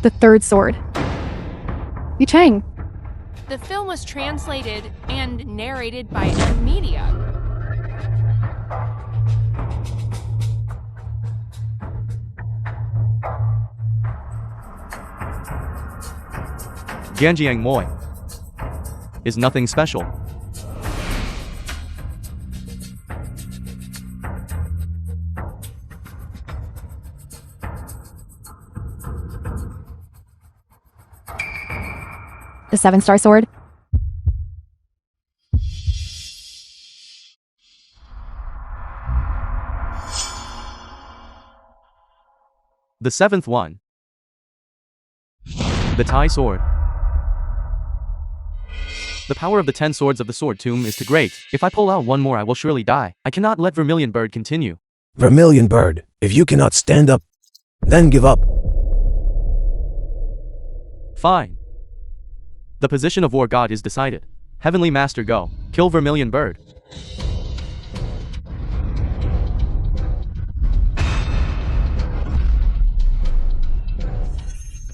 The third sword. Yu Chang. The film was translated and narrated by M Media. Ganjiang Moi is nothing special. The 7-star sword. The 7th one. The Tai sword. The power of the 10 swords of the sword tomb is too great. If I pull out one more, I will surely die. I cannot let Vermilion Bird continue. Vermilion Bird, if you cannot stand up, then give up. Fine. The position of War God is decided. Heavenly Master, go. Kill Vermilion Bird.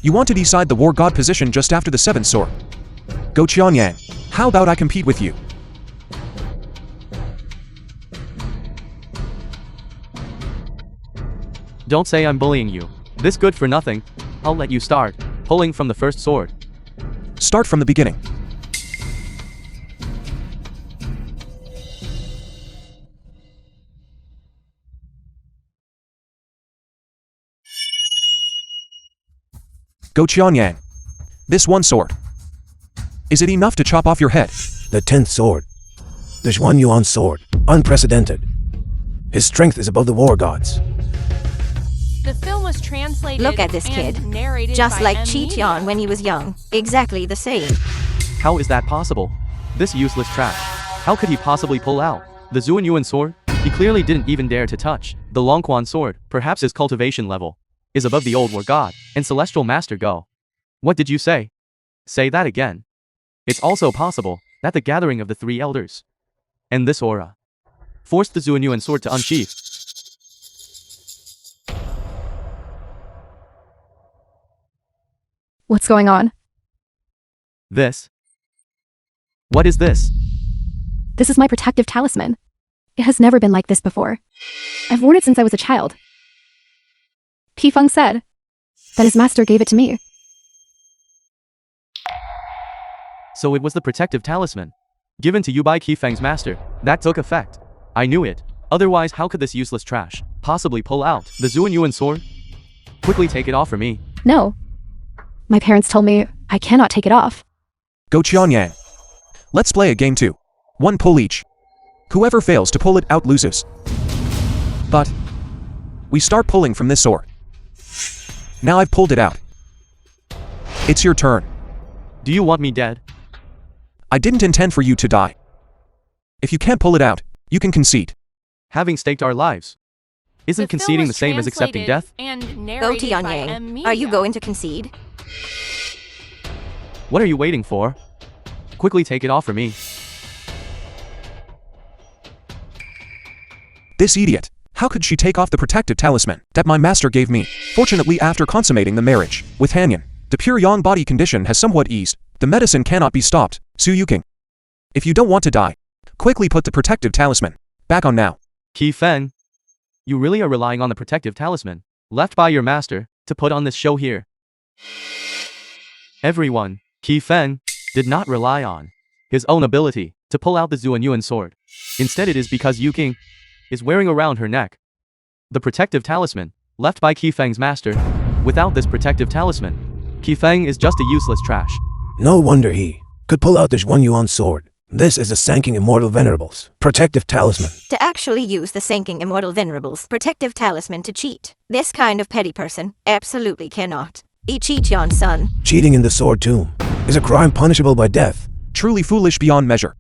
You want to decide the War God position just after the 7th sword. Go Qianyang. How about I compete with you? Don't say I'm bullying you. This good for nothing. I'll let you start. Pulling from the first sword. Start from the beginning. Go Qianyang. This one sword. Is it enough to chop off your head? The 10th sword. The Zhuan Yuan sword. Unprecedented. His strength is above the war gods. The film was translated Look at this and kid. narrated Just by like M Chi Media. Tian when he was young. Exactly the same. How is that possible? This useless trash. How could he possibly pull out the Zhuan Yuan sword? He clearly didn't even dare to touch the Longquan sword. Perhaps his cultivation level is above the old war god and celestial master Go. What did you say? Say that again. It's also possible that the gathering of the 3 elders and this aura forced the Zhuan Yuan sword to unsheath. What's going on? This? What is this? This is my protective talisman. It has never been like this before. I've worn it since I was a child. Qifeng said that his master gave it to me. So it was the protective talisman given to you by Qifeng's master that took effect. I knew it. Otherwise, how could this useless trash possibly pull out the Zhuan Yuan sword? Quickly take it off for me. No. My parents told me I cannot take it off. Go Qianyang. Let's play a game too. 1 pull each. Whoever fails to pull it out loses. But we start pulling from this sword. Now I've pulled it out. It's your turn. Do you want me dead? I didn't intend for you to die. If you can't pull it out, you can concede. Having staked our lives. Isn't The film conceding was the same as accepting translated death? and Go narrated by M Tianyang. Media. Are you going to concede? What are you waiting for? Quickly take it off for me. This idiot. How could she take off the protective talisman that my master gave me? Fortunately, after consummating the marriage with Hanyan, the pure yang body condition has somewhat eased. The medicine cannot be stopped. Su Yuking. If you don't want to die, quickly put the protective talisman back on now. Qifeng, you really are relying on the protective talisman left by your master to put on this show here. Everyone, Qifeng did not rely on his own ability to pull out the Zhuan Yuan sword. Instead, it is because Yuking is wearing around her neck the protective talisman left by Qifeng's master. Without this protective talisman, Qifeng is just a useless trash. No wonder he could pull out the Zhuan Yuan sword. This is the Sanking Immortal Venerables protective talisman. To actually use the Sanking Immortal Venerables protective talisman to cheat. This kind of petty person absolutely cannot. Chi Tian's son. Cheating in the sword tomb is a crime punishable by death. Truly foolish beyond measure.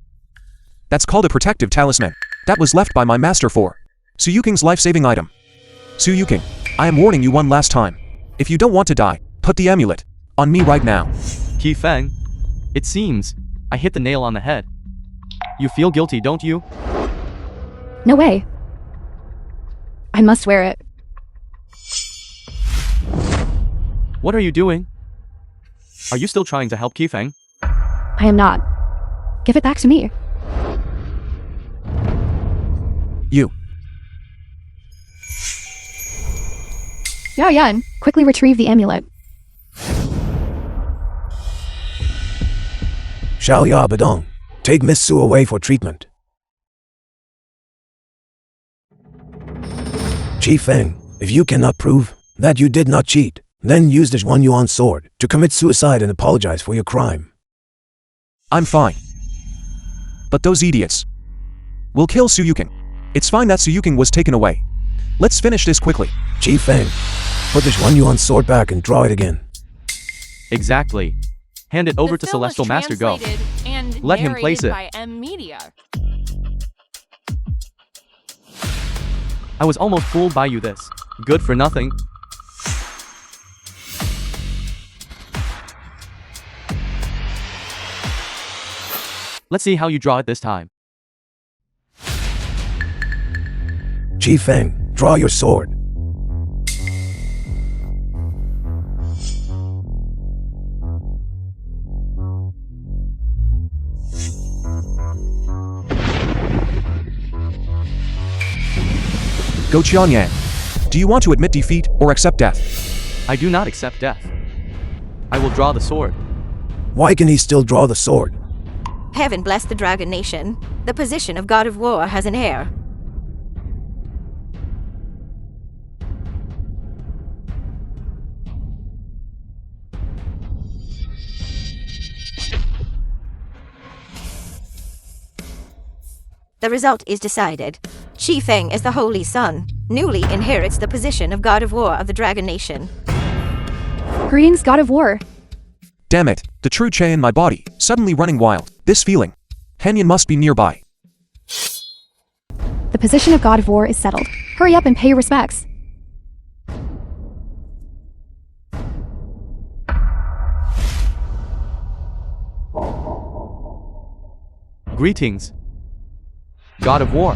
That's called a protective talisman. That was left by my master for Su Yuking's life-saving item. Su Yuking, I am warning you one last time. If you don't want to die, put the amulet on me right now. Qifeng, it seems I hit the nail on the head. You feel guilty, don't you? No way. I must wear it. What are you doing? Are you still trying to help Qifeng? I am not. Give it back to me. You. Yao Yan, quickly retrieve the amulet. Xiao Ya Badong, take Miss Su away for treatment. Qifeng, if you cannot prove that you did not cheat, then use this 1 yuan sword to commit suicide and apologize for your crime. I'm fine. But those idiots will kill Su Yuking. It's fine that Su Yuking was taken away. Let's finish this quickly. Qifeng, put this 1 yuan sword back and draw it again. Exactly. Hand it over The to film was Celestial Master Go. translated and Let him place narrated it. by M Media. I was almost fooled by you this. Good for nothing. Let's see how you draw it this time. Qifeng, draw your sword. Go Qianyang. Do you want to admit defeat or accept death? I do not accept death. I will draw the sword. Why can he still draw the sword? Heaven bless the Dragon Nation. The position of God of War has an heir. The result is decided. Qifeng is the Holy Son, newly inherits the position of God of War of the Dragon Nation. Greetings, God of War. Damn it, the true Che in my body, suddenly running wild. This feeling. Hanyan must be nearby. The position of God of War is settled. Hurry up and pay your respects. Greetings, God of War.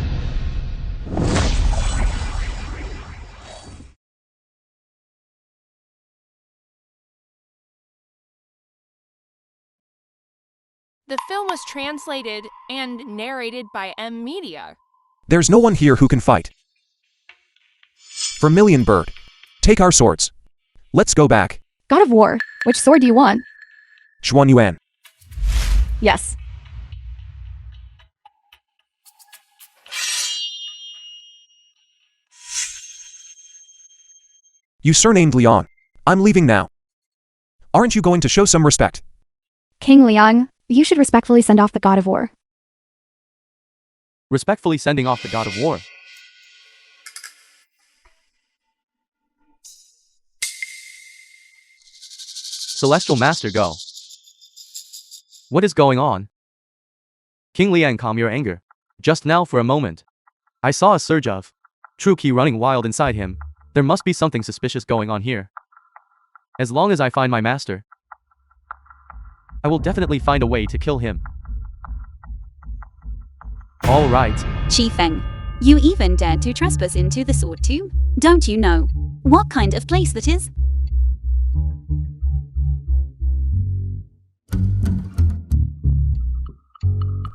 The film was translated and narrated by M Media. There's no one here who can fight. Vermilion Bird. Take our swords. Let's go back. God of War, which sword do you want? Xuan Yuan. Yes. You surnamed Liang. I'm leaving now. Aren't you going to show some respect? King Liang, you should respectfully send off the God of War. Respectfully sending off the God of War. Celestial Master Go. What is going on? King Liang, calm your anger. Just now for a moment, I saw a surge of true Qi running wild inside him. There must be something suspicious going on here. As long as I find my master, I will definitely find a way to kill him. All right. Qifeng, you even dared to trespass into the sword tomb? Don't you know what kind of place that is?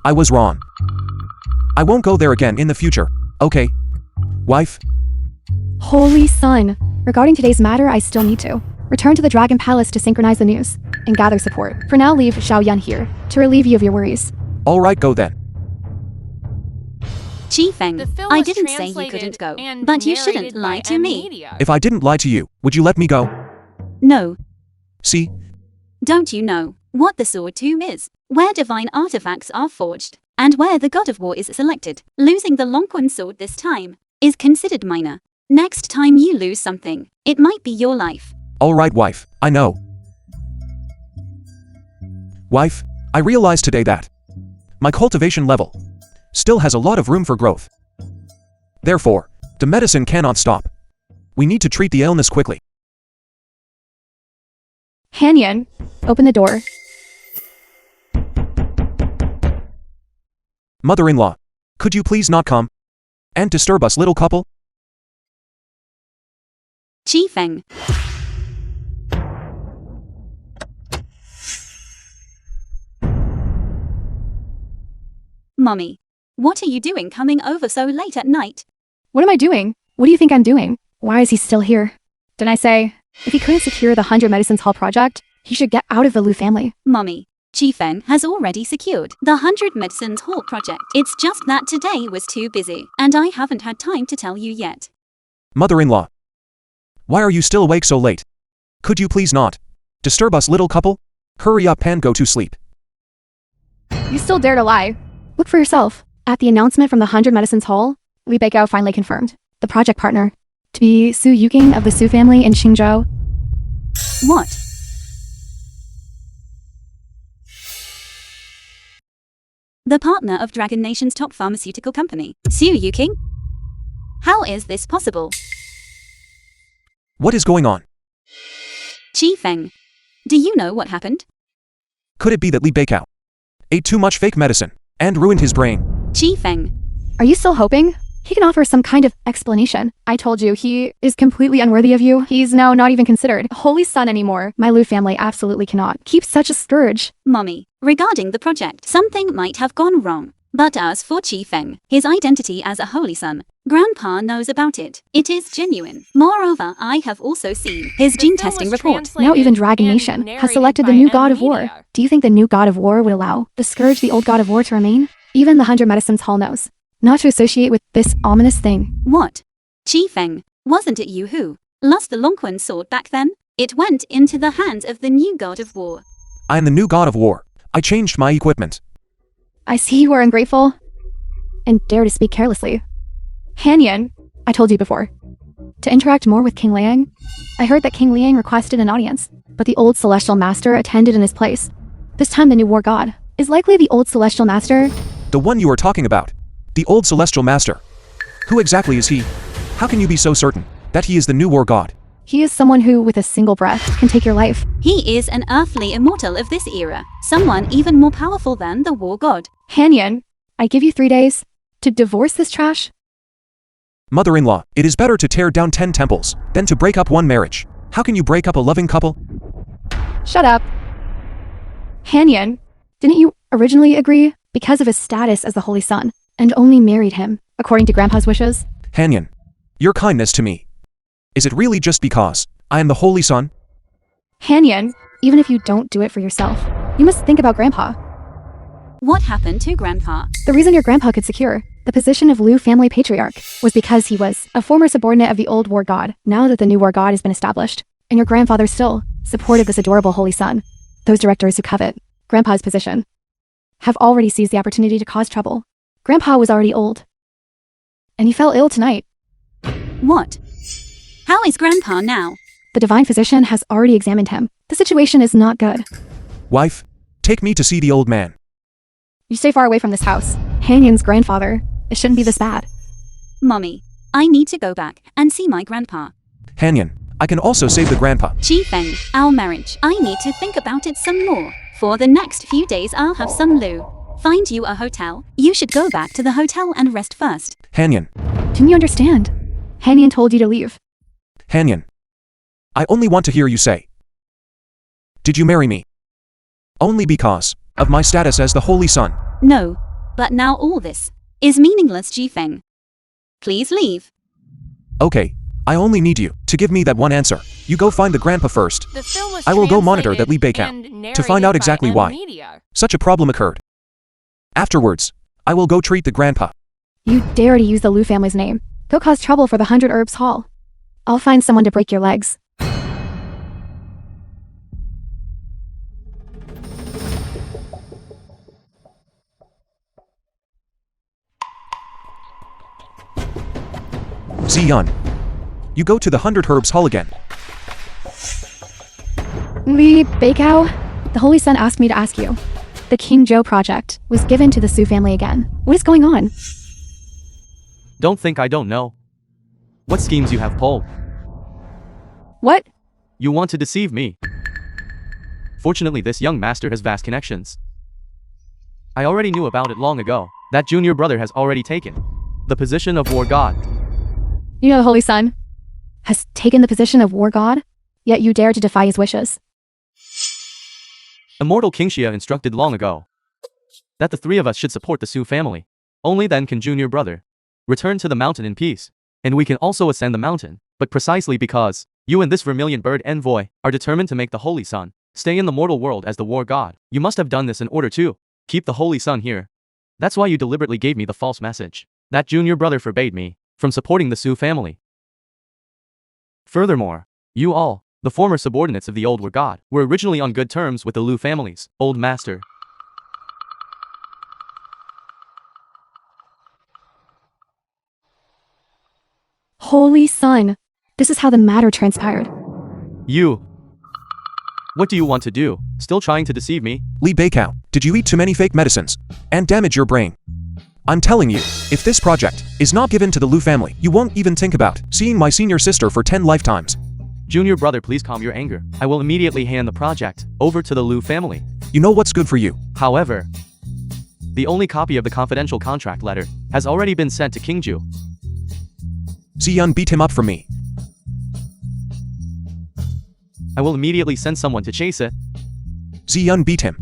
I was wrong. I won't go there again in the future, okay? Wife? Holy Sun. Regarding today's matter, I still need to return to the Dragon Palace to synchronize the news and gather support. For now, leave Xiao Yan here to relieve you of your worries. Alright, go then. Qifeng, The film I was didn't say you translated couldn't go, and but you narrated shouldn't by lie to M me. Media. If I didn't lie to you, would you let me go? No, See? don't you know what the sword tomb is? Where divine artifacts are forged, and where the God of War is selected. Losing the Longquan sword this time is considered minor. Next time you lose something, it might be your life. Alright, wife, I know. Wife, I realized today that my cultivation level still has a lot of room for growth. Therefore, the medicine cannot stop. We need to treat the illness quickly. Hanyan, open the door. Mother-in-law, could you please not come and disturb us, little couple? Qifeng, Mommy, what are you doing coming over so late at night? What am I doing? What do you think I'm doing? Why is he still here? Didn't I say, if he couldn't secure the 100 Medicines Hall project, he should get out of the Liu family? Mommy, Feng has already secured the 100 Medicines Hall project. It's just that today was too busy, and I haven't had time to tell you yet. Mother-in-law. Why are you still awake so late? Could you please not disturb us, little couple? Hurry up and go to sleep. You still dare to lie. Look for yourself. At the announcement from the 100 Medicines Hall, Beggar finally confirmed the project partner to be Su Yuking of the Su family in Qingzhou. What? The partner of Dragon Nation's top pharmaceutical company, Su Yuking? How is this possible? What is going on? Feng, do you know what happened? Could it be that Li Beikao ate too much fake medicine and ruined his brain? Feng, Are you still hoping? He can offer some kind of explanation. I told you, he is completely unworthy of you. He's now not even considered a holy son anymore. My Liu family absolutely cannot keep such a scourge. Mommy, regarding the project, something might have gone wrong. But as for Feng, his identity as a holy son, Grandpa knows about it. It is genuine. Moreover, I have also seen his The gene film testing was report. Now even Dragon and Nation has narrated selected the by new god of war. media. Do you think the new god of war would allow the scourge the old god of war to remain? Even the 100 Medicines Hall knows not to associate with this ominous thing. What? Feng, wasn't it you who lost the Longquan sword back then? It went into the hands of the new god of war. I am the new god of war. I changed my equipment. I see you are ungrateful and dare to speak carelessly. Hanyan, I told you before, to interact more with King Liang. I heard that King Liang requested an audience, but the old celestial master attended in his place. This time the new war god is likely the old celestial master. The one you are talking about. The old celestial master. Who exactly is he? How can you be so certain that he is the new war god? He is someone who, with a single breath, can take your life. He is an earthly immortal of this era, someone even more powerful than the war god. Hanyan, I give you 3 days to divorce this trash. Mother-in-law, it is better to tear down 10 temples than to break up one marriage. How can you break up a loving couple? Shut up. Hanyan, didn't you originally agree because of his status as the Holy Son, and only married him according to Grandpa's wishes? Hanyan, your kindness to me. Is it really just because I am the holy son? Hanyan, even if you don't do it for yourself, you must think about Grandpa. What happened to Grandpa? The reason your grandpa could secure the position of Liu family patriarch was because he was a former subordinate of the old war god. Now that the new war god has been established, and your grandfather still supported this adorable holy son, those directors who covet Grandpa's position have already seized the opportunity to cause trouble. Grandpa was already old, and he fell ill tonight. What? How is Grandpa now? The divine physician has already examined him. The situation is not good. Wife, take me to see the old man. You stay far away from this house. Hanyan's grandfather. It shouldn't be this bad. Mommy, I need to go back and see my grandpa. Hanyan, I can also save the grandpa. Feng, our marriage. I need to think about it some more. For the next few days I'll have Sun Lu find you a hotel. You should go back to the hotel and rest first. Hanyan, Didn't you understand? Hanyan told you to leave. Hanyan. I only want to hear you say, did you marry me? Only because of my status as the holy son. No, but now all this is meaningless, Feng. Please leave. Okay, I only need you to give me that one answer. You go find the grandpa first. The film was I will go monitor that Li translated Beikao and to find out narrated exactly by why media. such a problem occurred. Afterwards, I will go treat the grandpa. You dare to use the Liu family's name. Go cause trouble for the 100 Herbs Hall. I'll find someone to break your legs. Zion, you go to the 100 Herbs Hall again. Li Beikao, the Holy Son asked me to ask you. The King Zhou project was given to the Su family again. What is going on? Don't think I don't know. What schemes you have pulled? What? You want to deceive me. Fortunately, this young master has vast connections. I already knew about it long ago. That junior brother has already taken the position of war god. You know the Holy Son has taken the position of war god, yet you dare to defy his wishes. Immortal King Xia instructed long ago that the three of us should support the Su family. Only then can Junior Brother return to the mountain in peace. And we can also ascend the mountain, but precisely because you and this vermilion bird envoy are determined to make the Holy Sun stay in the mortal world as the war god. You must have done this in order to keep the Holy Sun here. That's why you deliberately gave me the false message that Junior Brother forbade me from supporting the Su family. Furthermore, you all, the former subordinates of the old war god, were originally on good terms with the Lu family's old master. Holy Sun. This is how the matter transpired. You. What do you want to do? Still trying to deceive me? Lee Baikao, did you eat too many fake medicines and damage your brain? I'm telling you, if this project is not given to the Lu family, you won't even think about seeing my senior sister for 10 lifetimes. Junior Brother, please calm your anger. I will immediately hand the project over to the Lu family. You know what's good for you. However, the only copy of the confidential contract letter has already been sent to King Ju. Ziyun beat him up for me. I will immediately send someone to chase it. Ziyun beat him.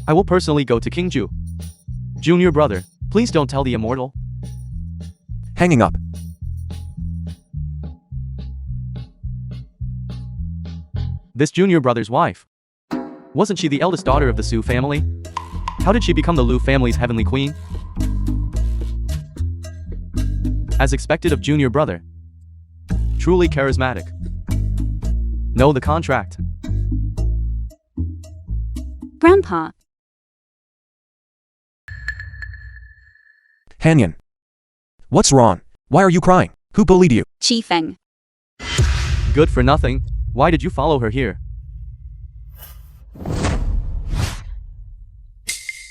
I will personally go to King Ju. Junior Brother, please don't tell the immortal. Hanging up. This Junior Brother's wife. Wasn't she the eldest daughter of the Su family? How did she become the Lu family's heavenly queen? As expected of Junior Brother. Truly charismatic. Know the contract. Grandpa. Hanyan. What's wrong? Why are you crying? Who bullied you? Chi Feng. Good for nothing. Why did you follow her here?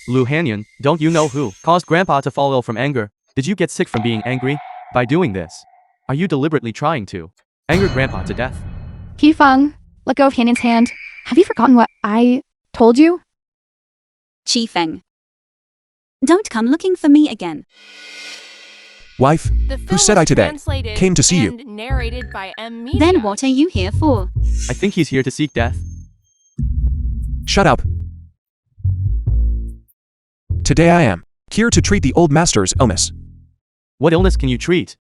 Lu Hanyan, don't you know who caused Grandpa to fall ill from anger? Did you get sick from being angry? By doing this, are you deliberately trying to anger Grandpa to death? Qifeng, let go of Hanyan's hand. Have you forgotten what I told you? Chi Feng. Don't come looking for me again. Wife, The who film said was I today translated came to see you. and narrated by M. Media. Then what are you here for? I think he's here to seek death. Shut up. Today I am here to treat the old master's illness. What illness can you treat?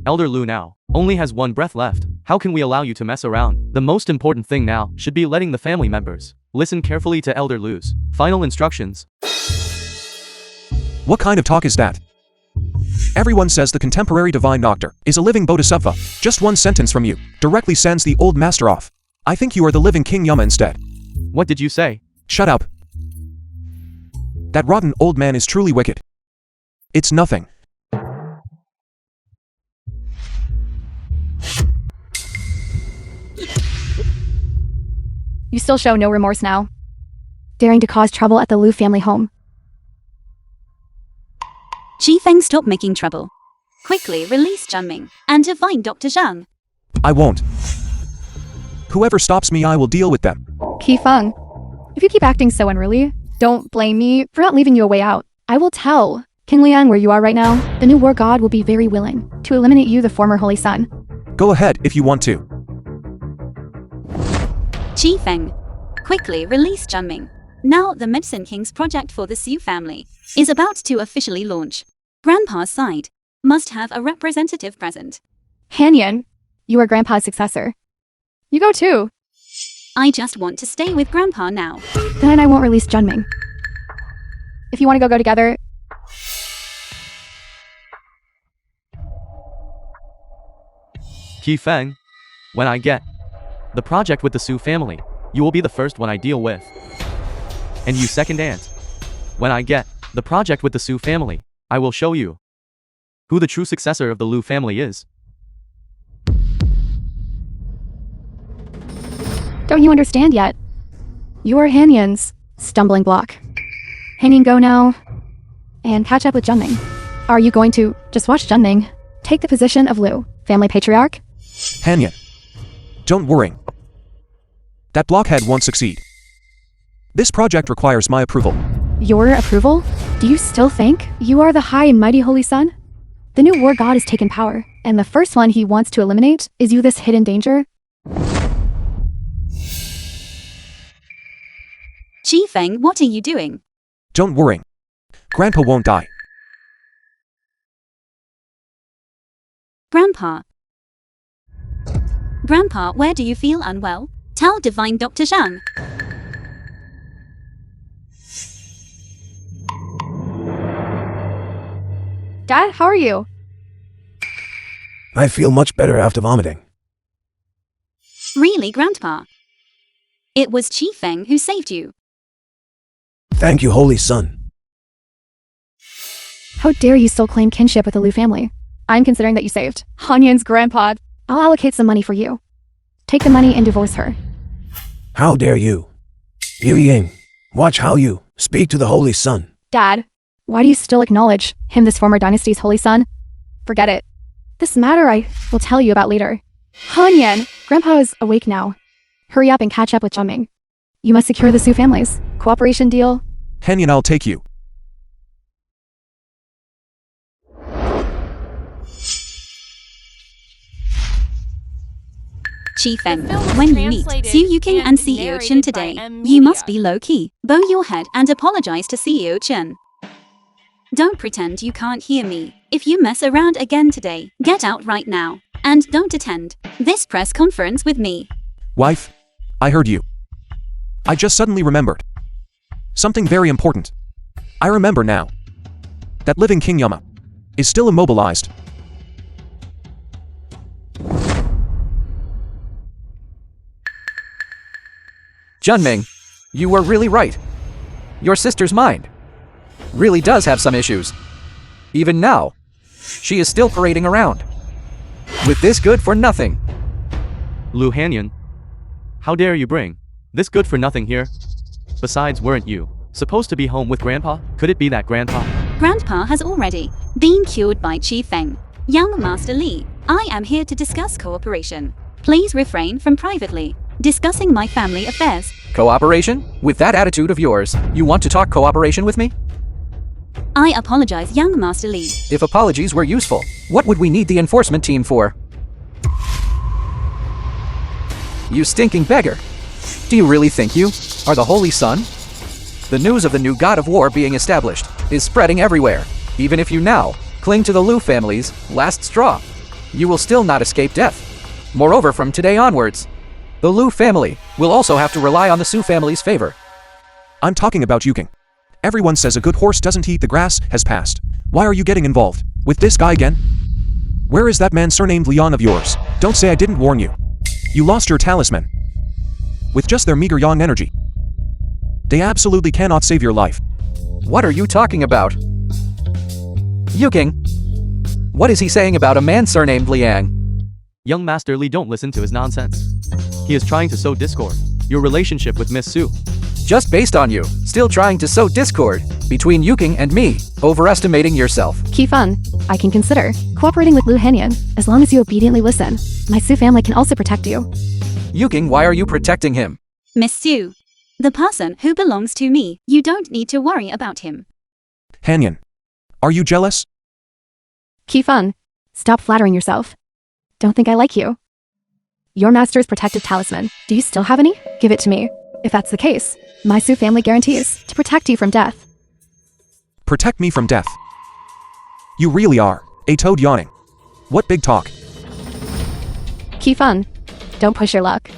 Elder Lu now only has one breath left. How can we allow you to mess around? The most important thing now should be letting the family members listen carefully to Elder Lu's final instructions. What kind of talk is that? Everyone says the contemporary divine doctor is a living bodhisattva. Just one sentence from you directly sends the old master off. I think you are the living King Yama instead. What did you say? Shut up. That rotten old man is truly wicked. It's nothing. You still show no remorse now. Daring to cause trouble at the Lu family home. Chi Feng, stop making trouble. Quickly release Zhanming and divine Dr. Zhang. I won't. Whoever stops me, I will deal with them. Qifeng, if you keep acting so unruly, don't blame me for not leaving you a way out. I will tell King Liang where you are right now. The new war god will be very willing to eliminate you, the former Holy Sun. Go ahead if you want to. Chi Feng, quickly release Zhanming. Now the Medicine King's project for the Su family is about to officially launch. Grandpa's side must have a representative present. Hanyan, you are Grandpa's successor. You go too. I just want to stay with Grandpa now. Then I won't release Zhanming. If you want to go together. Qifeng, when I get the project with the Su family, you will be the first one I deal with. And you second aunt. When I get the project with the Su family, I will show you who the true successor of the Lu family is. Don't you understand yet? You are Hanyan's stumbling block. Hanyan, go now and catch up with Zhanming. Are you going to just watch Zhanming take the position of Lu, family patriarch? Hanyan. Don't worry. That blockhead won't succeed. This project requires my approval. Your approval? Do you still think you are the high and mighty Holy Sun? The new war god has taken power, and the first one he wants to eliminate is you, this hidden danger. Chi Feng, what are you doing? Don't worry. Grandpa won't die. Grandpa. Grandpa, where do you feel unwell? Tell Divine Dr. Zhang. Dad, how are you? I feel much better after vomiting. Really, Grandpa? It was Chi Feng who saved you. Thank you, Holy Son. How dare you still claim kinship with the Liu family? I'm considering that you saved Hanyan's grandpa. I'll allocate some money for you. Take the money and divorce her. How dare you? Yu Ying, watch how you speak to the Holy Son. Dad, why do you still acknowledge him, this former dynasty's holy son? Forget it. This matter I will tell you about later. Hanyan, Grandpa is awake now. Hurry up and catch up with Zhengming. You must secure the Su families. Cooperation deal. Hanyan, I'll take you. Chi Feng, film was when you meet translated Su Yuking and and CEO Chen narrated today, by M. you must Media. be low-key. Bow your head and apologize to CEO Chen. Don't pretend you can't hear me. If you mess around again today, get out right now. And don't attend this press conference with me. Wife, I heard you. I just suddenly remembered. Something very important. I remember now. That living King Yama is still immobilized. Junming, you were really right. Your sister's mind really does have some issues. Even now, she is still parading around with this good-for-nothing. Liu Hanyan, how dare you bring this good-for-nothing here? Besides, weren't you supposed to be home with Grandpa? Could it be that Grandpa? Grandpa has already been cured by Chi Feng. Young Master Li, I am here to discuss cooperation. Please refrain from privately discussing my family affairs. Cooperation? With that attitude of yours, you want to talk cooperation with me? I apologize, young Master Li. If apologies were useful, what would we need the enforcement team for? You stinking beggar! Do you really think you are the Holy Son? The news of the new God of War being established is spreading everywhere. Even if you now cling to the Liu family's last straw, you will still not escape death. Moreover, from today onwards, the Liu family will also have to rely on the Su family's favor. I'm talking about Yuking. Everyone says a good horse doesn't eat the grass has passed. Why are you getting involved with this guy again? Where is that man surnamed Leon of yours? Don't say I didn't warn you. You lost your talisman. With just their meager yang energy, they absolutely cannot save your life. What are you talking about? Yuking, what is he saying about a man surnamed Liang? Young Master Li, don't listen to his nonsense. He is trying to sow discord. Your relationship with Miss Su. Just based on you, still trying to sow discord between Yuking and me, overestimating yourself. Kifun, I can consider cooperating with Liu Hanyan as long as you obediently listen. My Su family can also protect you. Yuking, why are you protecting him? Miss Su, the person who belongs to me, you don't need to worry about him. Hanyan, are you jealous? Kifun, stop flattering yourself. Don't think I like you. Your master's protective talisman. Do you still have any? Give it to me. If that's the case, my Su family guarantees to protect you from death. Protect me from death. You really are a toad yawning. What big talk. Kifun, don't push your luck.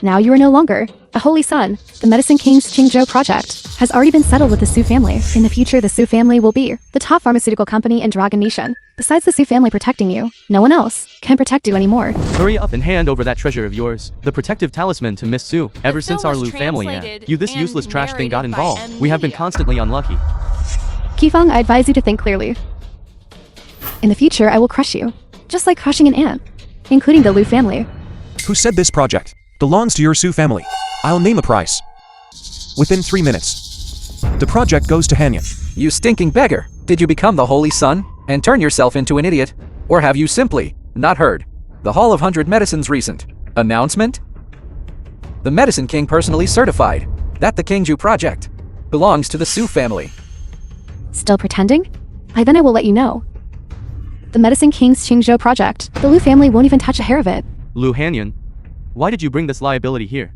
Now you are no longer a holy son. The Medicine King's Qingzhou project has already been settled with the Su family. In the future, the Su family will be the top pharmaceutical company in Dragon Nation. Besides the Su family protecting you, no one else can protect you anymore. Hurry up and hand over that treasure of yours, the protective talisman, to Miss Su. Ever since film our was Liu family translated you this and useless trash thing got narrated by involved. M. We have been Media. constantly unlucky. Kifeng, I advise you to think clearly. In the future, I will crush you, just like crushing an ant, including the Liu family. Who said this project belongs to your Su family? I'll name a price. Within 3 minutes, the project goes to Hanyan. You stinking beggar! Did you become the Holy Son and turn yourself into an idiot? Or have you simply not heard the Hall of 100 Medicine's recent announcement? The Medicine King personally certified that the Qingzhou project belongs to the Su family. Still pretending? Then I will let you know. The Medicine King's Qingzhou project, the Liu family won't even touch a hair of it. Liu Hanyan, why did you bring this liability here?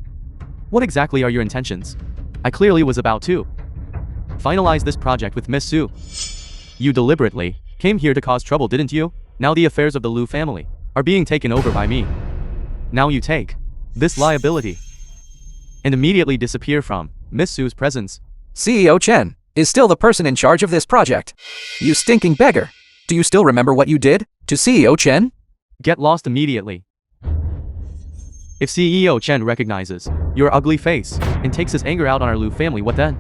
What exactly are your intentions? I clearly was about to finalize this project with Miss Su. You deliberately came here to cause trouble, didn't you? Now the affairs of the Liu family are being taken over by me. Now you take this liability and immediately disappear from Miss Su's presence. CEO Chen is still the person in charge of this project. You stinking beggar. Do you still remember what you did to CEO Chen? Get lost immediately. If CEO Chen recognizes your ugly face and takes his anger out on our Liu family, what then?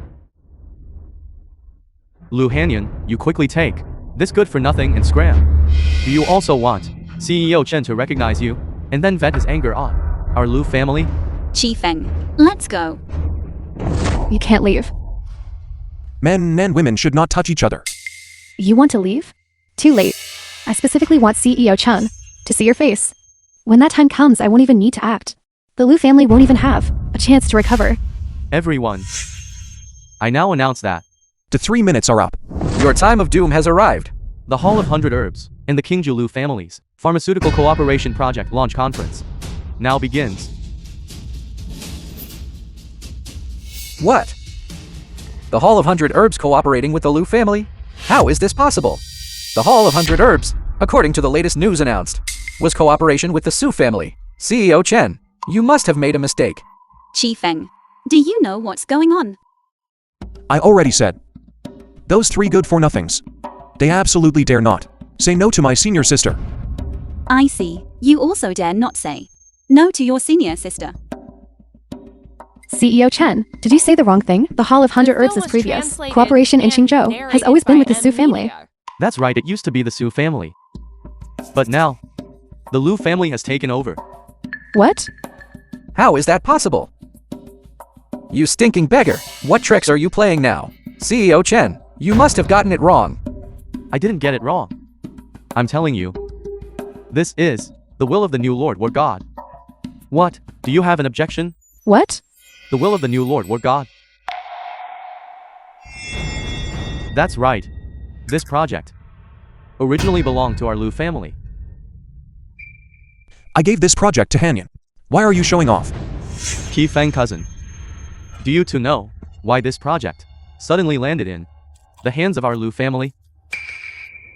Liu Hanyan, you quickly take this good for nothing and scram. Do you also want CEO Chen to recognize you and then vent his anger on our Liu family? Qifeng, let's go. You can't leave. Men and women should not touch each other. You want to leave? Too late. I specifically want CEO Chen to see your face. When that time comes, I won't even need to act. The Liu family won't even have a chance to recover. Everyone, I now announce that The 3 minutes are up. Your time of doom has arrived. the Hall of 100 Herbs and the Kingju Liu family's Pharmaceutical Cooperation Project launch conference now begins. What? The Hall of 100 Herbs cooperating with the Liu family? How is this possible? The Hall of 100 Herbs, according to the latest news announced, was cooperation with the Su family. CEO Chen, you must have made a mistake. Qifeng, do you know what's going on? I already said. Those 3 good for nothings. They absolutely dare not say no to my senior sister. I see. You also dare not say no to your senior sister. CEO Chen, did you say the wrong thing? The Hall of 100 The Herbs film is was previous. translated Cooperation in and Qingzhou has narrated always been by with the Su family. media. That's right, it used to be the Su family. But now, the Liu family has taken over. What? How is that possible? You stinking beggar, what tricks are you playing now? CEO Chen, you must have gotten it wrong. I didn't get it wrong. I'm telling you, this is the will of the new Lord War God. What? Do you have an objection? What? The will of the new Lord War God. That's right. This project originally belonged to our Liu family. I gave this project to Hanyan. Why are you showing off? Qifeng cousin, do you two know why this project suddenly landed in the hands of our Liu family?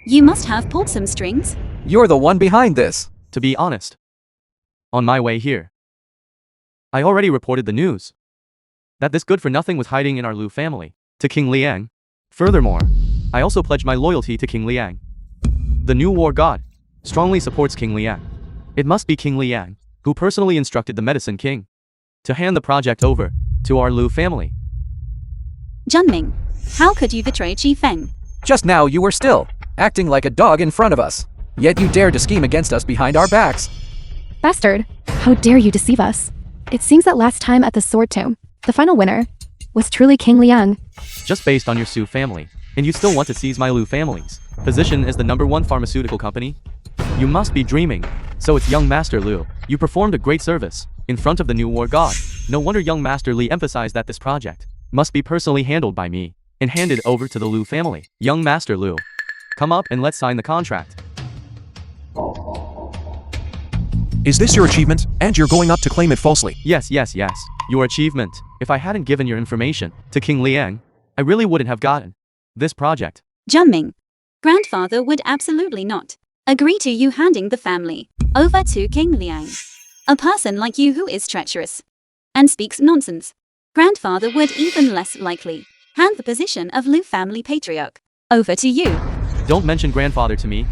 You must have pulled some strings. You're the one behind this. To be honest, on my way here, I already reported the news that this good for nothing was hiding in our Liu family to King Liang. Furthermore, I also pledged my loyalty to King Liang. The new war god strongly supports King Liang. It must be King Liang who personally instructed the Medicine King to hand the project over to our Liu family. Junming, how could you betray Qifeng? Just now you were still acting like a dog in front of us. Yet you dared to scheme against us behind our backs. Bastard. How dare you deceive us? It seems that last time at the Sword Tomb, the final winner was truly King Liang. Just based on your Su family, and you still want to seize my Liu family's position as the #1 pharmaceutical company? You must be dreaming. So it's young Master Liu. You performed a great service in front of the new war god. No wonder young Master Li emphasized that this project must be personally handled by me and handed over to the Liu family. Young Master Liu, come up and let's sign the contract. Is this your achievement, and you're going up to claim it falsely? Yes. Your achievement. If I hadn't given your information to King Liang, I really wouldn't have gotten this project. Junming, grandfather would absolutely not agree to you handing the family over to King Liang. A person like you who is treacherous and speaks nonsense. Grandfather would even less likely hand the position of Liu family patriarch over to you. Don't mention grandfather to me.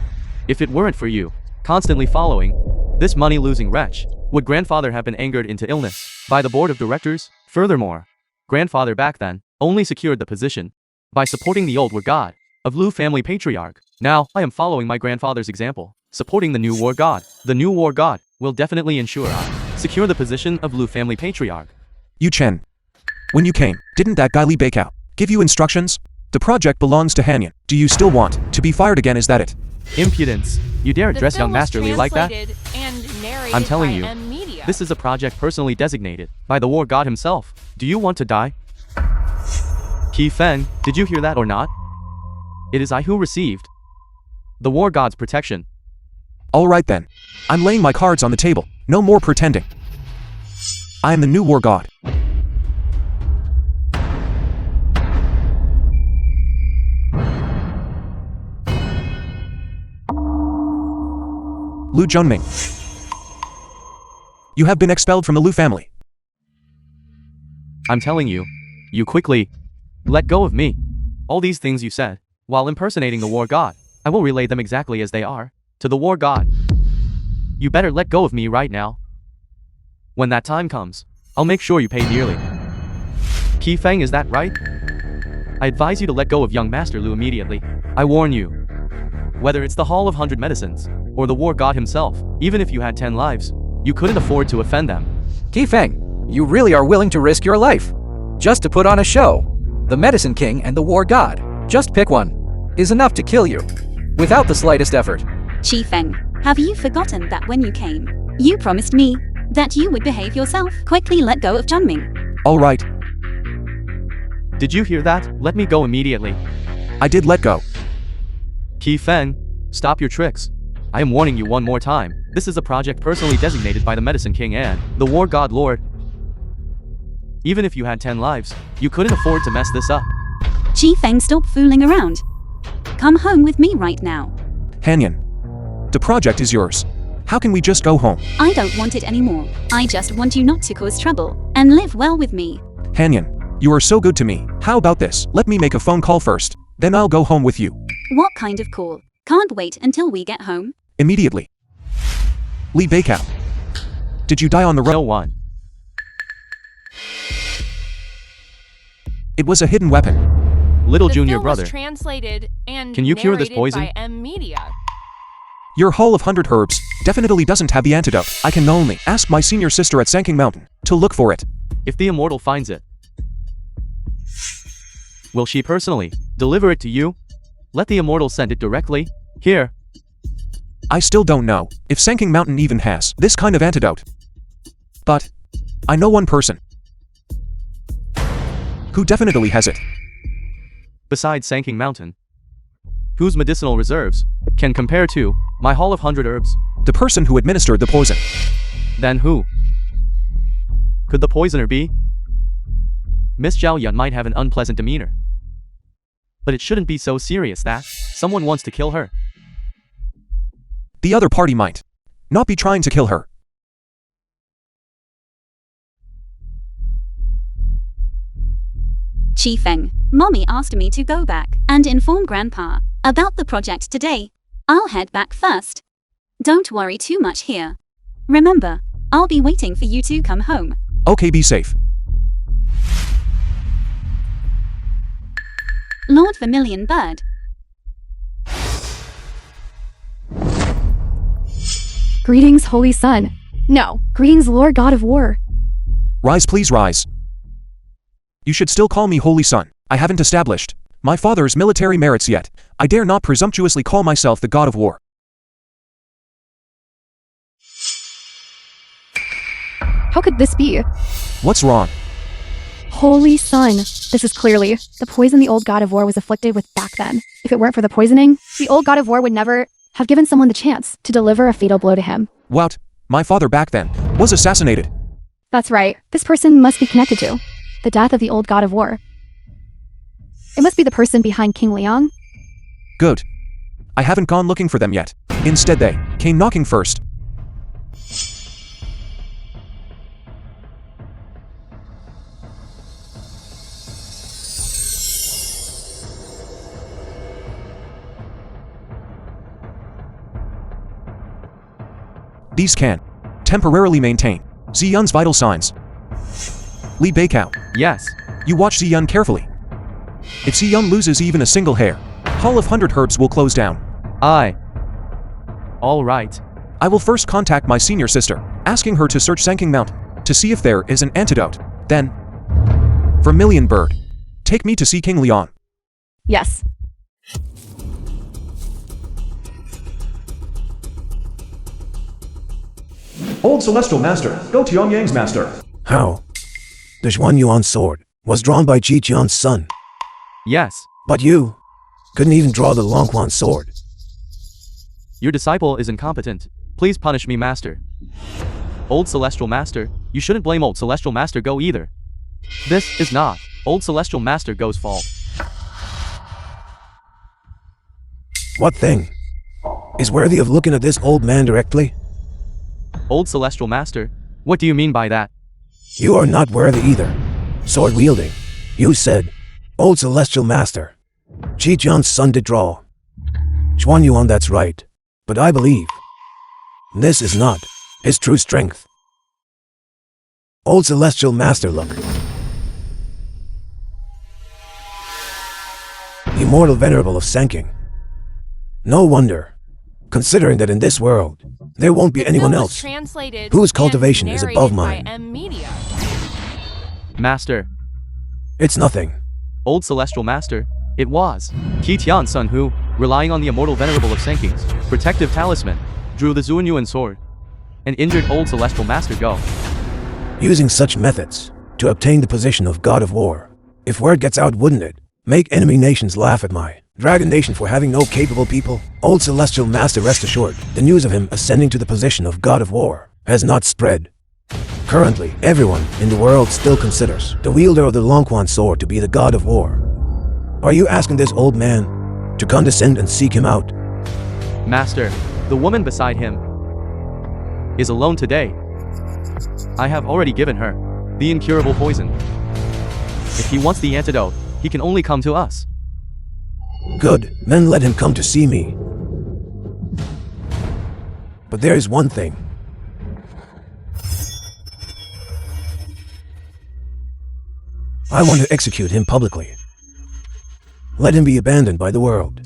If it weren't for you constantly following this money-losing wretch, would grandfather have been angered into illness by the board of directors? Furthermore, grandfather back then only secured the position by supporting the old war god of Liu family patriarch. Now, I am following my grandfather's example, supporting the new war god. The new war god will definitely ensure I secure the position of Liu family patriarch. You Chen. When you came, didn't that guy Li Bakeout give you instructions? The project belongs to Hanyan. Do you still want to be fired again? Is that it? Impudence. You dare address young Master Li like that? that? I'm telling you, this is a project personally designated by the war god himself. Do you want to die? Qifeng, did you hear that or not? It is I who received the war god's protection. Alright then. I'm laying my cards on the table. No more pretending. I am the new war god. Lu Junming. You have been expelled from the Lu family. I'm telling you, you quickly let go of me. All these things you said, while impersonating the war god, I will relay them exactly as they are, to the war god. You better let go of me right now. When that time comes, I'll make sure you pay dearly. Qi Feng, is that right? I advise you to let go of young Master Lu immediately. I warn you. Whether it's the Hall of 100 Medicines, or the war god himself, even if you had 10 lives, you couldn't afford to offend them. Qi Feng, you really are willing to risk your life just to put on a show. The Medicine King and the War God, just pick one, is enough to kill you, without the slightest effort. Qi Feng, have you forgotten that when you came, you promised me that you would behave yourself? Quickly let go of Junming. All right, Did you hear that? Let me go immediately. I did let go. Qi Feng, stop your tricks. I am warning you one more time. This is a project personally designated by the Medicine King and the War God Lord. Even if you had 10 lives, you couldn't afford to mess this up. Qi Feng, stop fooling around. Come home with me right now. Hanyan, the project is yours. How can we just go home? I don't want it anymore. I just want you not to cause trouble and live well with me. Hanyan, you are so good to me. How about this? Let me make a phone call first. Then I'll go home with you. What kind of call? Can't wait until we get home. Immediately. Li Beikao. Did you die on the road? No one. It was a hidden weapon. Little The junior film brother. was translated and Can you cure this narrated poison? by M Media. Your Hall of 100 Herbs definitely doesn't have the antidote. I can only ask my senior sister at Sanking Mountain to look for it. If the immortal finds it, will she personally deliver it to you? Let the immortal send it directly. Here. I still don't know if Sanking Mountain even has this kind of antidote. But I know one person who definitely has it. Besides Sanking Mountain, whose medicinal reserves can compare to my Hall of 100 Herbs? The person who administered the poison. Then who could the poisoner be? Miss Zhao Yun might have an unpleasant demeanor, but it shouldn't be so serious that someone wants to kill her. The other party might not be trying to kill her. Qi Feng, Mommy asked me to go back and inform Grandpa about the project today. I'll head back first. Don't worry too much here. Remember, I'll be waiting for you to come home. Okay, be safe. Lord Vermilion Bird. Greetings, Holy Sun. No, greetings, Lord God of War. Rise, please rise. You should still call me Holy Sun. I haven't established my father's military merits yet. I dare not presumptuously call myself the God of War. How could this be? What's wrong? Holy Sun. This is clearly the poison the old God of War was afflicted with back then. If it weren't for the poisoning, the old God of War would never have given someone the chance to deliver a fatal blow to him. What? My father back then was assassinated. That's right. This person must be connected to the death of the old God of War. It must be the person behind King Liang. Good. I haven't gone looking for them yet. Instead they came knocking first. These can temporarily maintain Ziyun's vital signs. Li Beikao, Yes. you watch Ziyun carefully. If Ziyun loses even a single hair, Hall of 100 Herbs will close down. All right. I will first contact my senior sister, asking her to search Sanking Mountain to see if there is an antidote. Then, Vermilion Bird, take me to see King Liang. Yes. Old Celestial Master, go to Yongyang's master. How? The Xuan Yuan sword was drawn by Ji Qian's son, Yes. but you couldn't even draw the Longquan sword. Your disciple is incompetent. Please punish me, Master. Old Celestial Master, you shouldn't blame Old Celestial Master Go either. This is not Old Celestial Master Go's fault. What thing? is worthy of looking at this old man directly? Old Celestial Master? What do you mean by that? You are not worthy either. Sword wielding. You said, Old Celestial Master. Chi Jian's son did draw. Chuan Yuan, that's right. But I believe this is not his true strength. Old Celestial Master, look. Immortal Venerable of Sanking. No wonder, considering that in this world, there won't be anyone else whose cultivation is above mine. Master. It's nothing. Old Celestial Master. It was Qi Tian's son who, relying on the Immortal Venerable of Sanking's protective talisman, drew the Zuanyuan sword and injured Old Celestial Master Go. Using such methods to obtain the position of God of War. If word gets out, wouldn't it make enemy nations laugh at my Dragon Nation for having no capable people? Old Celestial Master, rest assured, the news of him ascending to the position of God of War has not spread. Currently, everyone in the world still considers the wielder of the Longquan sword to be the God of War. Are you asking this old man to condescend and seek him out? Master, the woman beside him is alone today. I have already given her the incurable poison. If he wants the antidote, he can only come to us. Good, then let him come to see me. But there is one thing. I want to execute him publicly. Let him be abandoned by the world.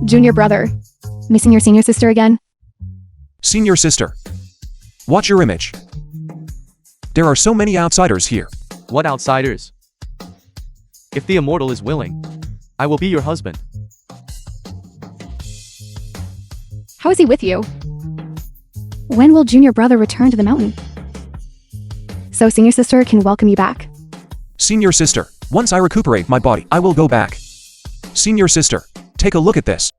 Junior brother. Missing your senior sister again? Senior sister. Watch your image. There are so many outsiders here. What outsiders? If the immortal is willing, I will be your husband. How is he with you? When will junior brother return to the mountain? So senior sister can welcome you back. Senior sister, once I recuperate my body, I will go back. Senior sister, take a look at this.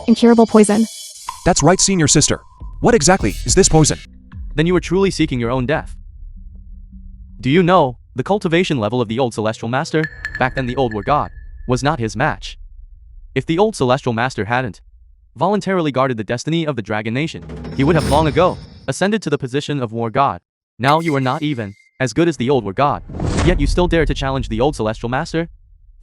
Incurable poison. That's right, senior sister. What exactly is this poison? Then you are truly seeking your own death. Do you know, the cultivation level of the old Celestial Master, back then the old War God, was not his match. If the old Celestial Master hadn't voluntarily guarded the destiny of the Dragon Nation, he would have long ago ascended to the position of War God. Now you are not even as good as the old War God, yet you still dare to challenge the old Celestial Master?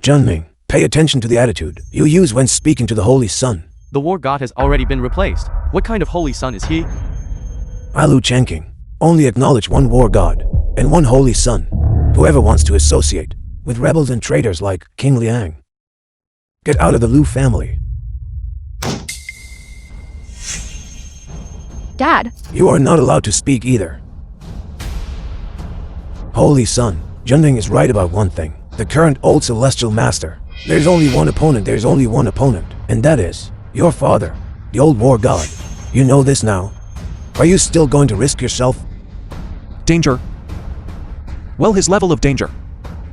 Junming, pay attention to the attitude you use when speaking to the Holy Sun. The War God has already been replaced. What kind of Holy Sun is he? Alu Chanking, only acknowledge one War God and one Holy Sun. Whoever wants to associate with rebels and traitors like King Liang, get out of the Lu family. Dad. You are not allowed to speak either. Holy Sun, Junming is right about one thing. The current old Celestial Master. There's only one opponent, and that is your father, the old War God. You know this now. Are you still going to risk yourself? Danger. Well, his level of danger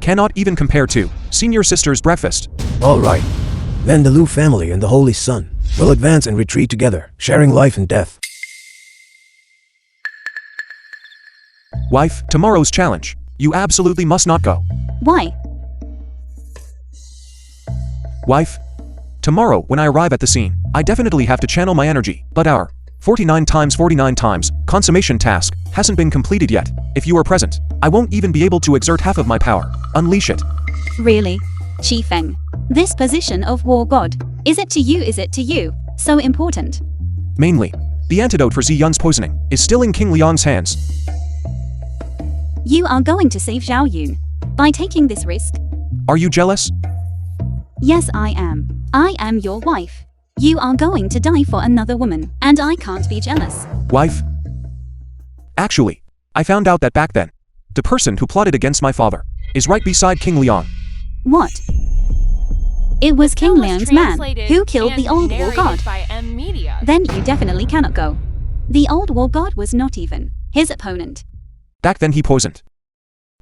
cannot even compare to senior sister's breakfast. All right. Then the Lu family and the Holy Sun will advance and retreat together, sharing life and death. Wife, tomorrow's challenge. You absolutely must not go. Why? Wife, tomorrow when I arrive at the scene, I definitely have to channel my energy, but our 49 times 49 times consummation task hasn't been completed yet. If you are present, I won't even be able to exert half of my power. Unleash it. Really? Qi Feng, this position of War God, is it to you so important? Mainly, the antidote for Ziyun's poisoning is still in King Liang's hands. You are going to save Zhao Yun by taking this risk? Are you jealous? Yes, I am. I am your wife. You are going to die for another woman, and I can't be jealous. Wife? Actually, I found out that back then, the person who plotted against my father is right beside King Liang. What? It was King Liang's man who killed the old War God. Then you definitely cannot go. The old War God was not even his opponent. Back then he poisoned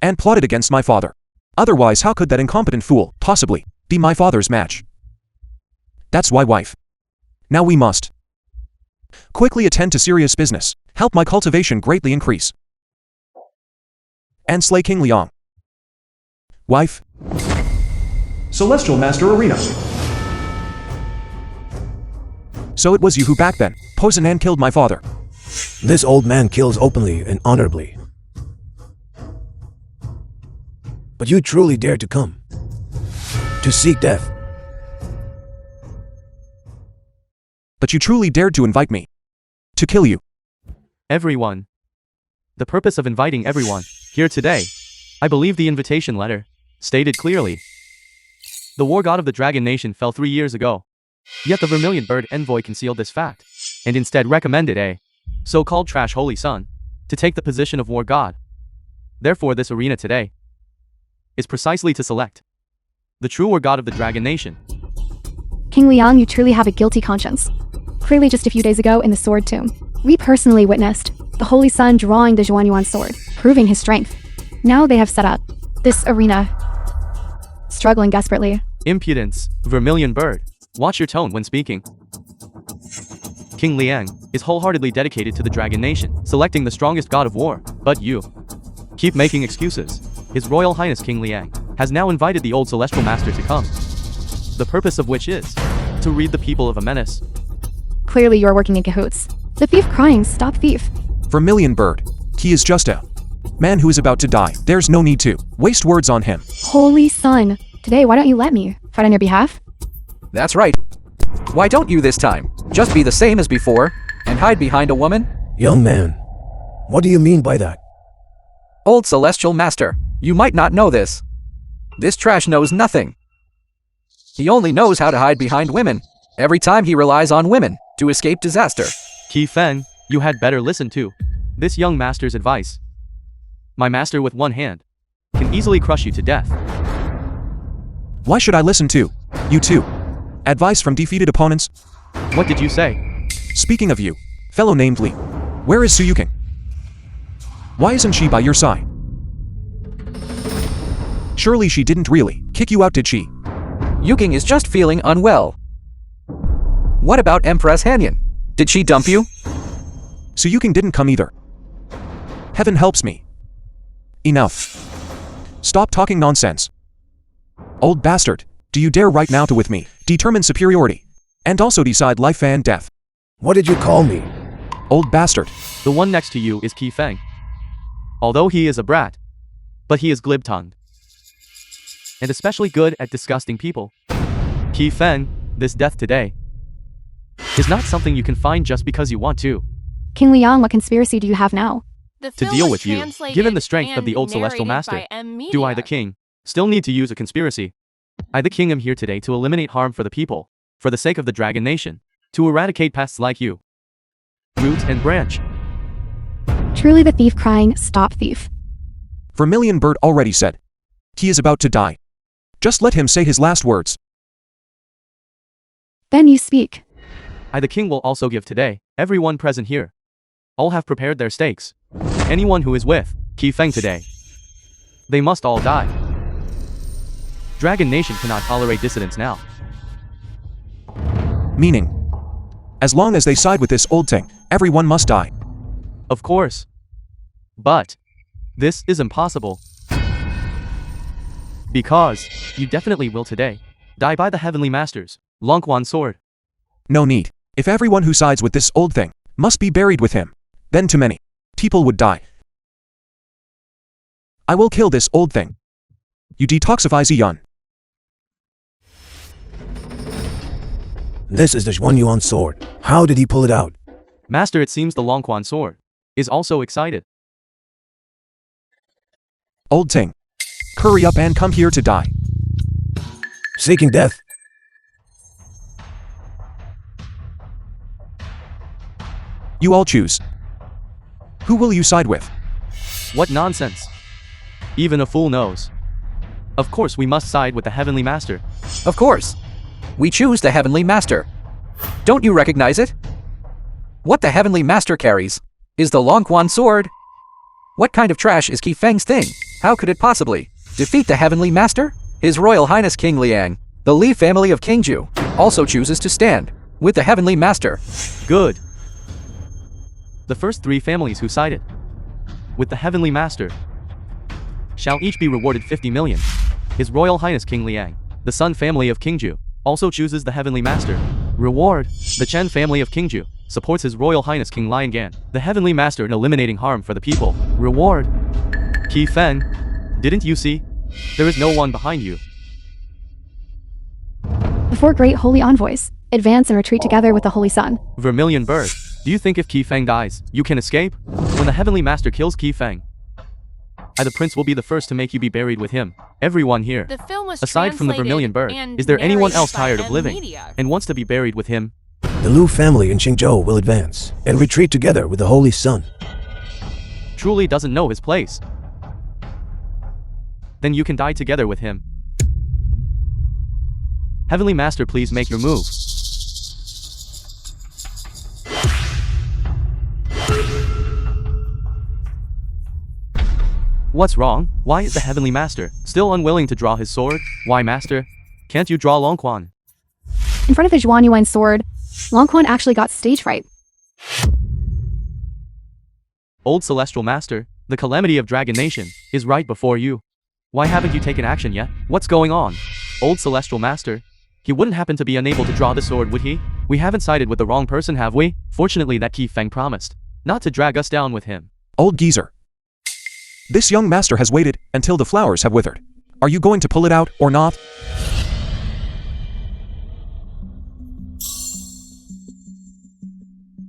and plotted against my father. Otherwise, how could that incompetent fool possibly be my father's match? That's why, wife. Now we must quickly attend to serious business. Help my cultivation greatly increase. and slay King Liang. Wife. Celestial Master Arena. So it was you who back then poisoned and killed my father. This old man kills openly and honorably. But you truly dared to come. To seek death. But you truly dared to invite me. To kill you. Everyone. The purpose of inviting everyone here today, I believe the invitation letter stated clearly. The war god of the Dragon Nation fell 3 years ago. Yet the Vermilion Bird envoy concealed this fact, and instead recommended a so-called trash holy son to take the position of war god. Therefore this arena today is precisely to select the true war god of the Dragon Nation. King Liang, you truly have a guilty conscience. Clearly just a few days ago in the Sword Tomb, we personally witnessed the Holy Sun drawing the Zhuanyuan sword, proving his strength. Now they have set up this arena, struggling desperately. Impudence, Vermilion Bird. Watch your tone when speaking. King Liang is wholeheartedly dedicated to the Dragon Nation, selecting the strongest god of war, but you keep making excuses. His Royal Highness King Liang has now invited the old Celestial Master to come, the purpose of which is to rid the people of a menace. Clearly you're working in cahoots. The thief crying, stop thief. Vermilion Bird. He is just a man who is about to die. There's no need to waste words on him. Holy Sun, today why don't you let me fight on your behalf? That's right. Why don't you this time just be the same as before and hide behind a woman? Young man, what do you mean by that? Old Celestial Master, you might not know this. This trash knows nothing. He only knows how to hide behind women. Every time he relies on women to escape disaster. Qi Feng, you had better listen to this young master's advice. My master with one hand can easily crush you to death. Why should I listen to you two? Advice from defeated opponents? What did you say? Speaking of you, fellow named Li, where is Suyuking? Why isn't she by your side? Surely she didn't really kick you out, did she? Yuking is just feeling unwell. What about Empress Hanyan? Did she dump you? Suyuking didn't come either. Heaven helps me. Enough. Stop talking nonsense. Old bastard, do you dare right now to with me determine superiority and also decide life and death? What did you call me? Old bastard. The one next to you is Qi Feng. Although he is a brat, but he is glib-tongued. And especially good at disgusting people. Qi Feng, this death today is not something you can find just because you want to. King Liang, what conspiracy do you have now? The To film deal was with you, translated given the strength of the and old Celestial narrated Master, by M. do I, the Media. king, still need to use a conspiracy? I, the king, am here today to eliminate harm for the people, for the sake of the Dragon Nation, to eradicate pests like you. Root and branch. Truly the thief crying, stop thief. Vermilion Bird already said. He is about to die. Just let him say his last words. Then you speak. I, the king, will also give today, everyone present here. All have prepared their stakes. Anyone who is with Qi Feng today, they must all die. Dragon Nation cannot tolerate dissidents now. Meaning, as long as they side with this old thing, everyone must die. Of course. But this is impossible. Because you definitely will today die by the Heavenly Master's Longquan sword. No need. If everyone who sides with this old thing must be buried with him, then too many people would die. I will kill this old thing. You detoxify Zion. This is the Zhuanyuan sword. How did he pull it out? Master, it seems the Longquan sword is also excited. Old thing. Hurry up and come here to die. Seeking death. You all choose. Who will you side with? What nonsense. Even a fool knows. Of course we must side with the Heavenly Master. Of course. We choose the Heavenly Master. Don't you recognize it? What the Heavenly Master carries is the Longquan sword. What kind of trash is Qi Feng's thing? How could it possibly defeat the Heavenly Master? His Royal Highness King Liang, the Li family of Qingju, also chooses to stand with the Heavenly Master. Good. The first 3 families who sided with the Heavenly Master shall each be rewarded 50 million. His Royal Highness King Liang, the Sun family of Qingju, also chooses the Heavenly Master. Reward. The Chen family of Qingju supports His Royal Highness King Liangan, the Heavenly Master, in eliminating harm for the people. Reward. Qi Feng. Didn't you see? There is no one behind you. The four great holy envoys advance and retreat together with the Holy Sun. Vermilion bird. Do you think if Qi Feng dies, you can escape? When the Heavenly Master kills Qi Feng, I, the prince, will be the first to make you be buried with him. Everyone here, The film was aside from the translated Vermilion bird, and is there anyone narrated else by tired of M living Media. and wants to be buried with him? The Liu family in Qingzhou will advance and retreat together with the Holy Sun. Truly doesn't know his place. Then you can die together with him. Heavenly Master, please make your move. What's wrong? Why is the Heavenly Master still unwilling to draw his sword? Why, Master? Can't you draw Longquan? In front of the Zhuan Yuan sword, Longquan actually got stage fright. Old Celestial Master, the calamity of Dragon Nation is right before you. Why haven't you taken action yet? What's going on? Old Celestial Master, he wouldn't happen to be unable to draw the sword, would he? We haven't sided with the wrong person, have we? Fortunately, that Qi Feng promised not to drag us down with him. Old geezer. This young master has waited until the flowers have withered. Are you going to pull it out or not?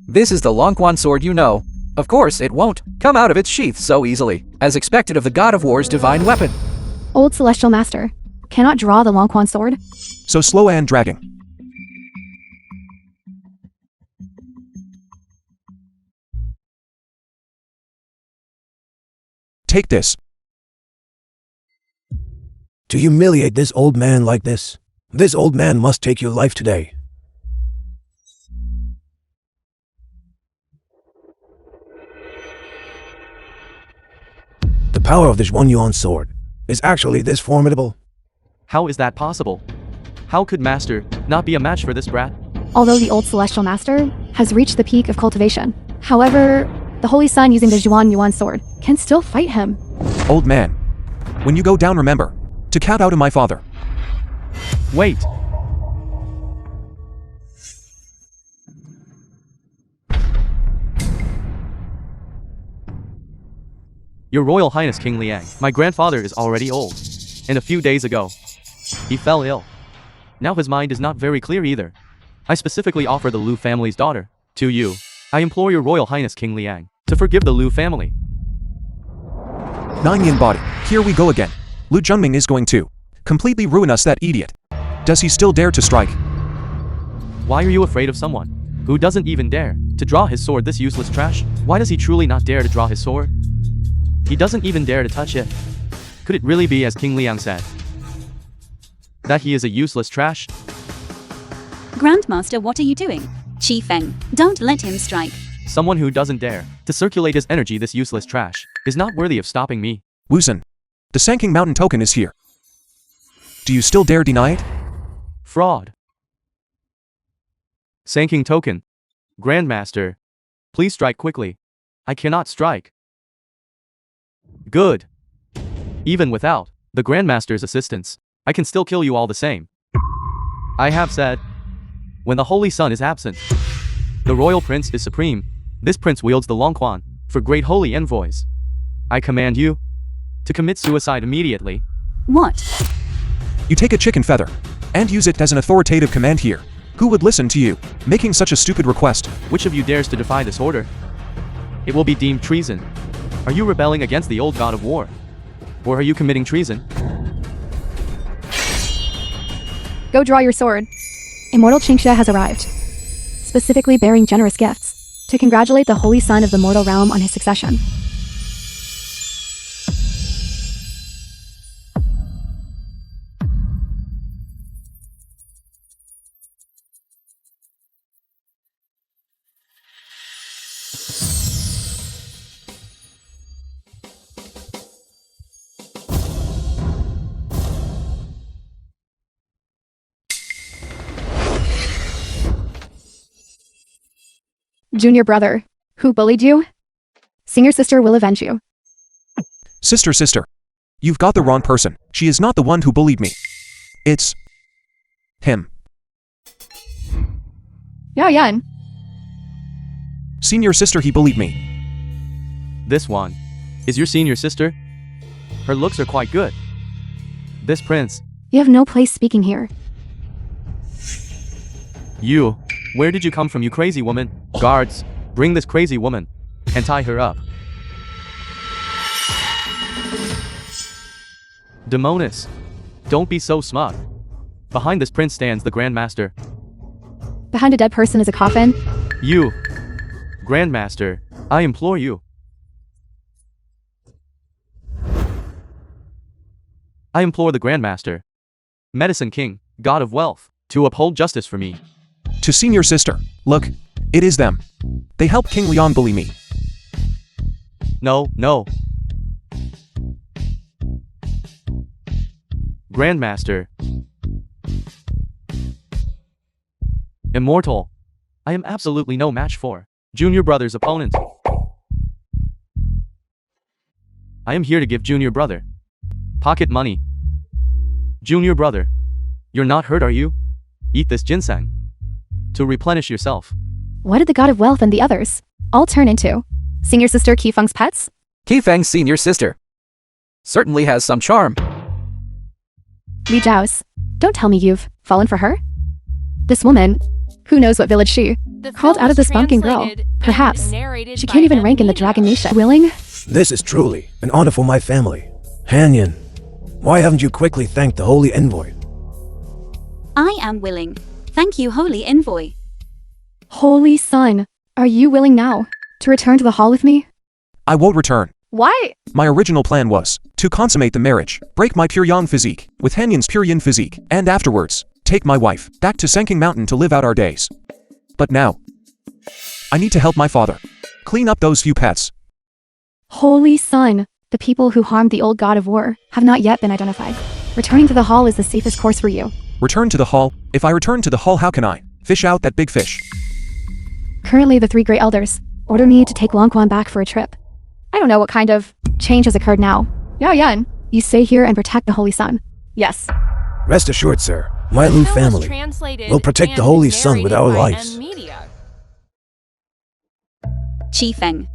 This is the Longquan sword you know. Of course, it won't come out of its sheath so easily, as expected of the God of War's divine weapon. Old Celestial Master cannot draw the Longquan sword. So slow and dragging. Take this. To humiliate this old man like this old man must take your life today. The power of the Zhuan Yuan sword is actually this formidable. How is that possible? How could Master not be a match for this brat? Although the Old Celestial Master has reached the peak of cultivation, however, the Holy Sun using the Zhuan Yuan sword can still fight him. Old man. When you go down, remember to kowtow to my father. Wait. Your Royal Highness King Liang, my grandfather is already old, and a few days ago, he fell ill. Now his mind is not very clear either. I specifically offer the Liu family's daughter to you. I implore your Royal Highness King Liang to forgive the Liu family. Nine yin body. Here we go again. Lu Junming is going to completely ruin us, that idiot. Does he still dare to strike? Why are you afraid of someone who doesn't even dare to draw his sword, this useless trash? Why does he truly not dare to draw his sword? He doesn't even dare to touch it. Could it really be as King Liang said, that he is a useless trash? Grandmaster, what are you doing? Qi Feng, don't let him strike. Someone who doesn't dare to circulate his energy, this useless trash, is not worthy of stopping me. Wuzhen. The Sanking Mountain token is here. Do you still dare deny it? Fraud. Sanking token. Grandmaster, please strike quickly. I cannot strike. Good. Even without the Grandmaster's assistance, I can still kill you all the same. I have said, when the Holy Sun is absent, the Royal Prince is supreme. This prince wields the Longquan for great holy envoys. I command you to commit suicide immediately. What? You take a chicken feather and use it as an authoritative command here. Who would listen to you, making such a stupid request? Which of you dares to defy this order? It will be deemed treason. Are you rebelling against the old god of war? Or are you committing treason? Go draw your sword. Immortal Qingxia has arrived, specifically bearing generous gifts to congratulate the Holy Son of the mortal realm on his succession. Junior brother, who bullied you? Senior sister will avenge you. Sister, You've got the wrong person. She is not the one who bullied me. It's him. Yeah, Yan. Senior sister, he bullied me. This one is your senior sister? Her looks are quite good. This prince. You have no place speaking here. You. Where did you come from, you crazy woman? Guards, bring this crazy woman and tie her up. Demonis, don't be so smug. Behind this prince stands the Grandmaster. Behind a dead person is a coffin. You, Grandmaster, I implore you. I implore the Grandmaster, Medicine King, God of Wealth, to uphold justice for me. To senior sister, look, it is them. They helped King Leon bully me. No, no. Grandmaster. Immortal. I am absolutely no match for Junior Brother's opponent. I am here to give Junior Brother pocket money. Junior Brother, you're not hurt, are you? Eat this ginseng to replenish yourself. What did the God of Wealth and the others all turn into? Senior sister Qifeng's pets? Qifeng's senior sister certainly has some charm. Li Zhao's. Don't tell me you've fallen for her? This woman, who knows what village she The crawled film out of was this bonking girl. translated and Perhaps narrated she by can't even rank in the Media. Dragon Nation. Willing? This is truly an honor for my family. Hanyan, why haven't you quickly thanked the Holy Envoy? I am willing. Thank you, Holy Envoy. Holy Son, are you willing now to return to the hall with me? I won't return. Why? My original plan was to consummate the marriage, break my pure yang physique with Hanyan's pure yin physique, and afterwards, take my wife back to Sanking Mountain to live out our days. But now, I need to help my father clean up those few pets. Holy Son, the people who harmed the old God of War have not yet been identified. Returning to the hall is the safest course for you. Return to the hall? If I return to the hall, how can I fish out that big fish? Currently, the three great elders order me to take Longquan back for a trip. I don't know what kind of change has occurred now. Yao Yan, you stay here and protect the Holy Sun. Yes. Rest assured, sir, my The Lu film was family translated will protect the and Holy Sun with narrated our by lives. Media. Qifeng.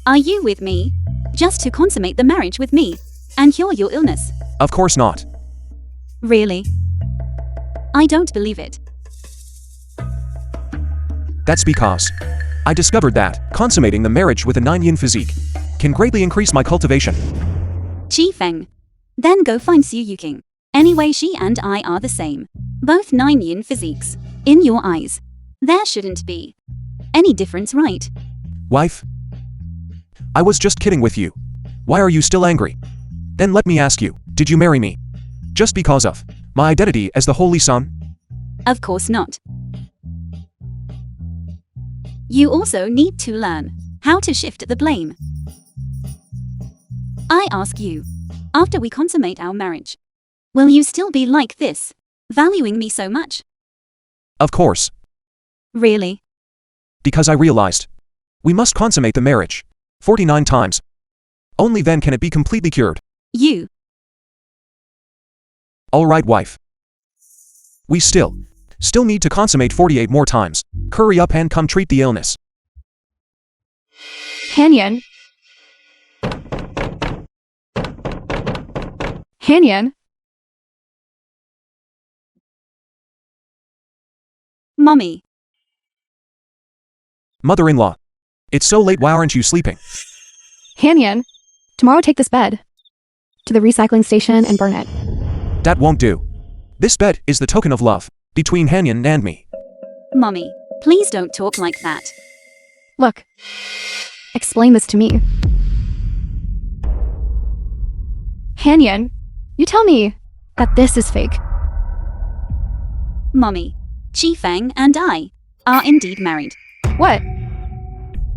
Are you with me? Just to consummate the marriage with me and cure your illness? Of course not. Really? I don't believe it. That's because I discovered that consummating the marriage with a 9 yin physique can greatly increase my cultivation. Qifeng. Then go find Su Yuking. Anyway, she and I are the same. Both 9 yin physiques. In your eyes, there shouldn't be any difference, right? Wife? I was just kidding with you. Why are you still angry? Then let me ask you, did you marry me just because of my identity as the Holy Sun? Of course not. You also need to learn how to shift the blame. I ask you, after we consummate our marriage, will you still be like this, valuing me so much? Of course, Really? because I realized we must consummate the marriage 49 times. Only then can it be completely cured. You. All right, wife. We still need to consummate 48 more times. Hurry up and come treat the illness. Hanyan. Hanyan. Mommy. Mother-in-law. It's so late, why aren't you sleeping? Hanyan. Tomorrow take this bed to the recycling station and burn it. That won't do. This bed is the token of love between Hanyan and me. Mommy, please don't talk like that. Look. Explain this to me. Hanyan, you tell me that this is fake. Mommy, Qifeng and I are indeed married. What?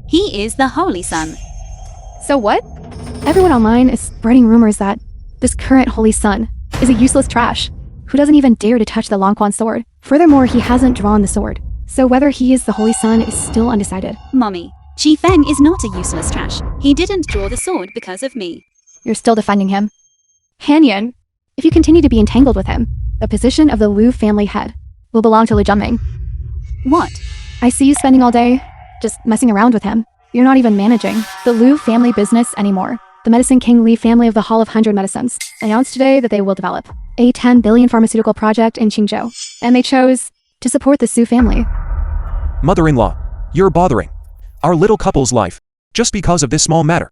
He is the Holy Sun. So what? Everyone online is spreading rumors that this current Holy Sun is a useless trash who doesn't even dare to touch the Longquan sword. Furthermore, he hasn't drawn the sword. So whether he is the Holy Sun is still undecided. Mommy, Qifeng is not a useless trash. He didn't draw the sword because of me. You're still defending him. Hanyan, if you continue to be entangled with him, the position of the Liu family head will belong to Liu Junming. What? I see you spending all day just messing around with him. You're not even managing the Liu family business anymore. The Medicine King Li family of the Hall of 100 Medicines announced today that they will develop a 10 billion pharmaceutical project in Qingzhou, and they chose to support the Su family. Mother-in-law, you're bothering our little couple's life just because of this small matter.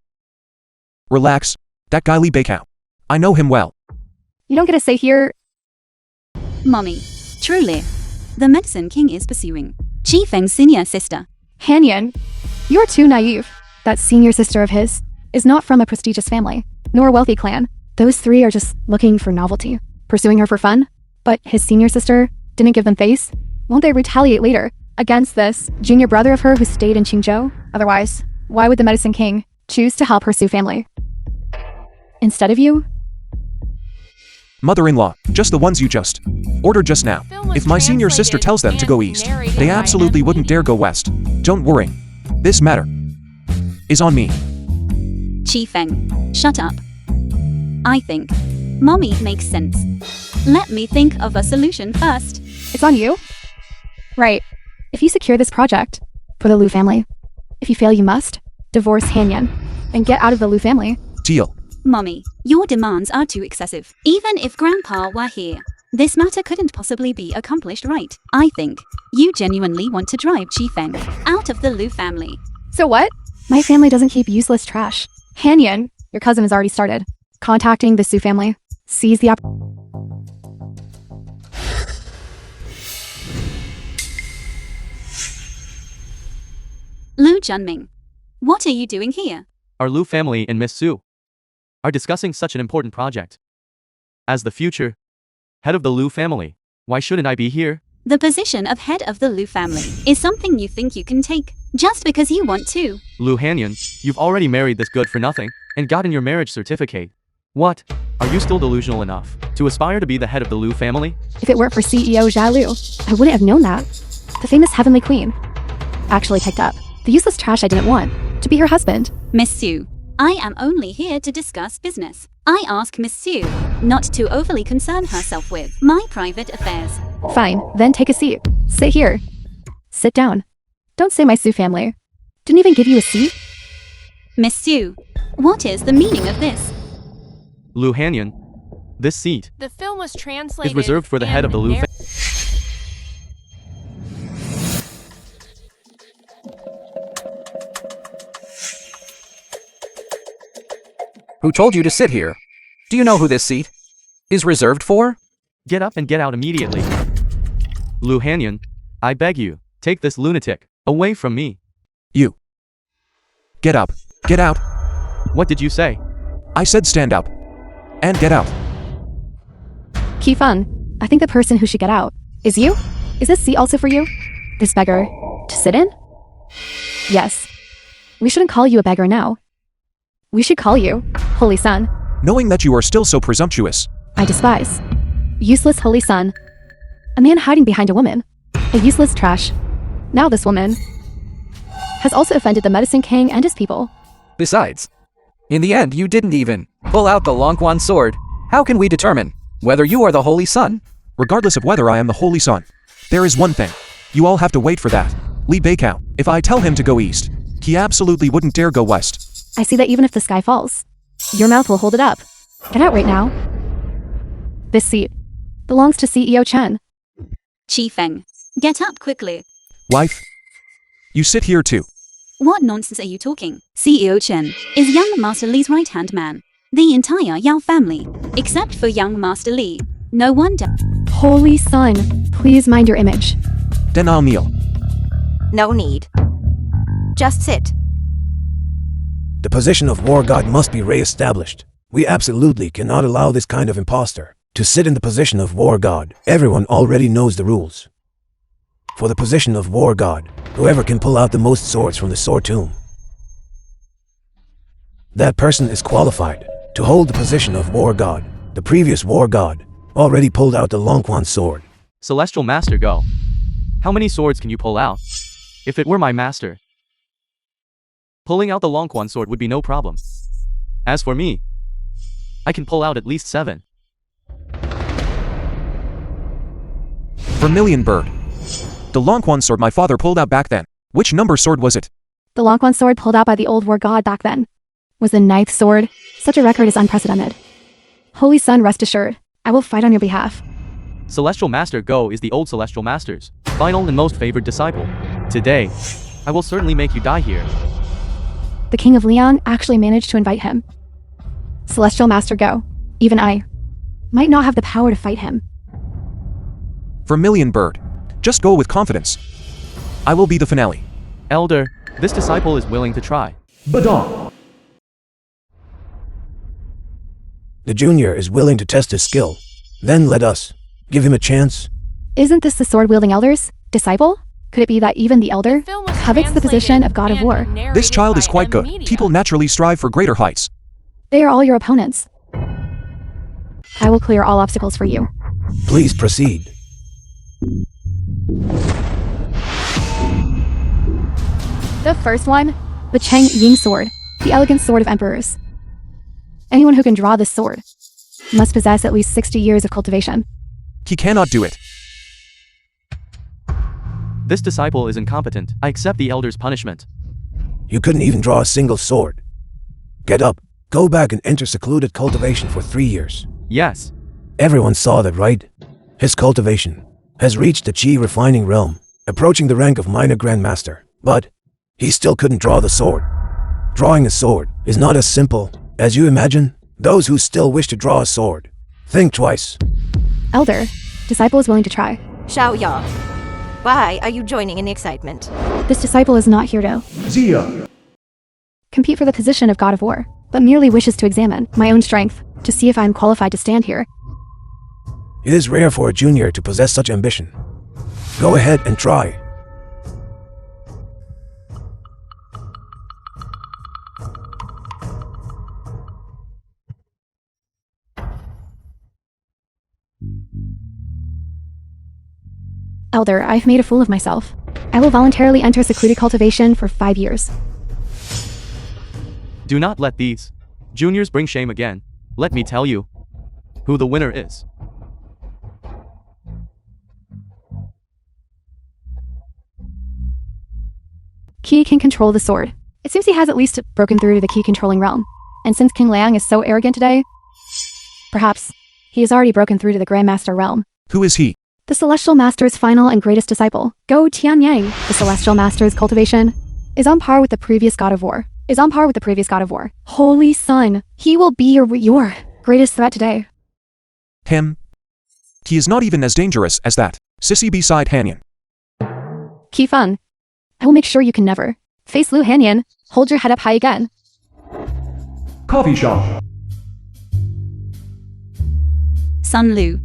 Relax, that guy Li Beikao. I know him well. You don't get a say here. Mommy, truly, the Medicine King is pursuing Qi Feng's senior sister. Hanyan, you're too naive. That senior sister of his is not from a prestigious family, nor a wealthy clan. Those three are just looking for novelty, pursuing her for fun. But his senior sister didn't give them face. Won't they retaliate later against this junior brother of her who stayed in Qingzhou? Otherwise, why would the Medicine King choose to help her Su family instead of you? Mother-in-law, just the ones you just ordered just now. If my senior sister tells them to go east, they absolutely wouldn't dare go west. Don't worry. This matter is on me. Qi Feng, shut up. I think Mommy makes sense. Let me think of a solution first. It's on you? Right. If you secure this project for the Liu family, if you fail, you must divorce Hanyan and get out of the Liu family. Deal. Mommy, your demands are too excessive. Even if Grandpa were here, this matter couldn't possibly be accomplished right. I think you genuinely want to drive Qi Feng out of the Liu family. So what? My family doesn't keep useless trash. Hanyan, your cousin has already started contacting the Su family. Seize the Liu Junming, what are you doing here? Our Liu family and Miss Su are discussing such an important project. As the future head of the Liu family, why shouldn't I be here? The position of head of the Liu family is something you think you can take just because you want to. Liu Hanyan, you've already married this good for nothing and gotten your marriage certificate. What? Are you still delusional enough to aspire to be the head of the Liu family? If it weren't for CEO Jia Liu, I wouldn't have known that. The famous Heavenly Queen actually picked up the useless trash I didn't want to be her husband. Miss Su, I am only here to discuss business. I ask Miss Su not to overly concern herself with my private affairs. Fine, then take a seat. Sit here. Sit down. Don't say my Su family didn't even give you a seat. Miss Su, what is the meaning of this? Liu Hanyan, this seat The film was translated is reserved for the head of the Liu and family. Who told you to sit here? Do you know who this seat is reserved for? Get up and get out immediately. Liu Hanyan, I beg you, take this lunatic away from me. You. Get up. Get out. What did you say? I said stand up. And get out. Kifan, I think the person who should get out is you? Is this seat also for you? This beggar to sit in? Yes. We shouldn't call you a beggar now. We should call you Holy Son. Knowing that you are still so presumptuous. I despise. Useless Holy Son. A man hiding behind a woman. A useless trash. Now this woman has also offended the Medicine King and his people. Besides, in the end you didn't even pull out the Longquan sword. How can we determine whether you are the Holy Son? Regardless of whether I am the Holy Son, there is one thing. You all have to wait for that. Li Beikao, if I tell him to go east, he absolutely wouldn't dare go west. I see that even if the sky falls, your mouth will hold it up. Get out right now. This seat belongs to CEO Chen. Qi Feng, get up quickly. Wife, you sit here too. What nonsense are you talking? CEO Chen is young Master Li's right-hand man. The entire Yao family, except for young Master Li. No wonder. Holy Son, please mind your image. Then I'll kneel. No need. Just sit. The position of war god must be re-established. We absolutely cannot allow this kind of imposter to sit in the position of war god. Everyone already knows the rules. For the position of war god, whoever can pull out the most swords from the sword tomb, that person is qualified to hold the position of war god. The previous war god already pulled out the Longquan sword. Celestial Master, go. How many swords can you pull out? If it were my master, pulling out the Longquan sword would be no problem. As for me, I can pull out at least 7. Vermilion bird. The Longquan sword my father pulled out back then. Which number sword was it? The Longquan sword pulled out by the old war god back then was the 9th sword. Such a record is unprecedented. Holy Sun, rest assured, I will fight on your behalf. Celestial Master Go is the old Celestial Master's final and most favored disciple. Today, I will certainly make you die here. The King of Liang actually managed to invite him. Celestial Master Go, even I, might not have the power to fight him. Vermilion bird. Just go with confidence. I will be the finale. Elder, this disciple is willing to try. Badon. The junior is willing to test his skill. Then let us give him a chance. Isn't this the sword-wielding elder's disciple? Could it be that even the elder Film was covets the position of God of translated War? and narrated This child is by quite good. media. People naturally strive for greater heights. They are all your opponents. I will clear all obstacles for you. Please proceed. The first one, the Cheng Ying sword, the elegant sword of emperors. Anyone who can draw this sword must possess at least 60 years of cultivation. He cannot do it. This disciple is incompetent. I accept the elder's punishment. You couldn't even draw a single sword. Get up, go back and enter secluded cultivation for 3 years. Yes. Everyone saw that, right? His cultivation has reached the Qi refining realm, approaching the rank of minor grandmaster. But he still couldn't draw the sword. Drawing a sword is not as simple as you imagine. Those who still wish to draw a sword, think twice. Elder, disciple is willing to try. Xiao Ya, why are you joining in the excitement? This disciple is not here to Zia. compete for the position of God of War, but merely wishes to examine my own strength to see if I am qualified to stand here. It is rare for a junior to possess such ambition. Go ahead and try. Elder, I've made a fool of myself. I will voluntarily enter secluded cultivation for 5 years. Do not let these juniors bring shame again. Let me tell you who the winner is. Qi can control the sword. It seems he has at least broken through to the Qi controlling realm. And since King Liang is so arrogant today, perhaps he has already broken through to the Grandmaster realm. Who is he? The Celestial Master's final and greatest disciple, Go Tianyang. The Celestial Master's cultivation is on par with the previous God of War. Holy Sun, he will be your greatest threat today. Him? He is not even as dangerous as that sissy beside Hanyan. Qi Feng, I will make sure you can never face Lu Hanyan. Hold your head up high again. Coffee shop. Sun Lu.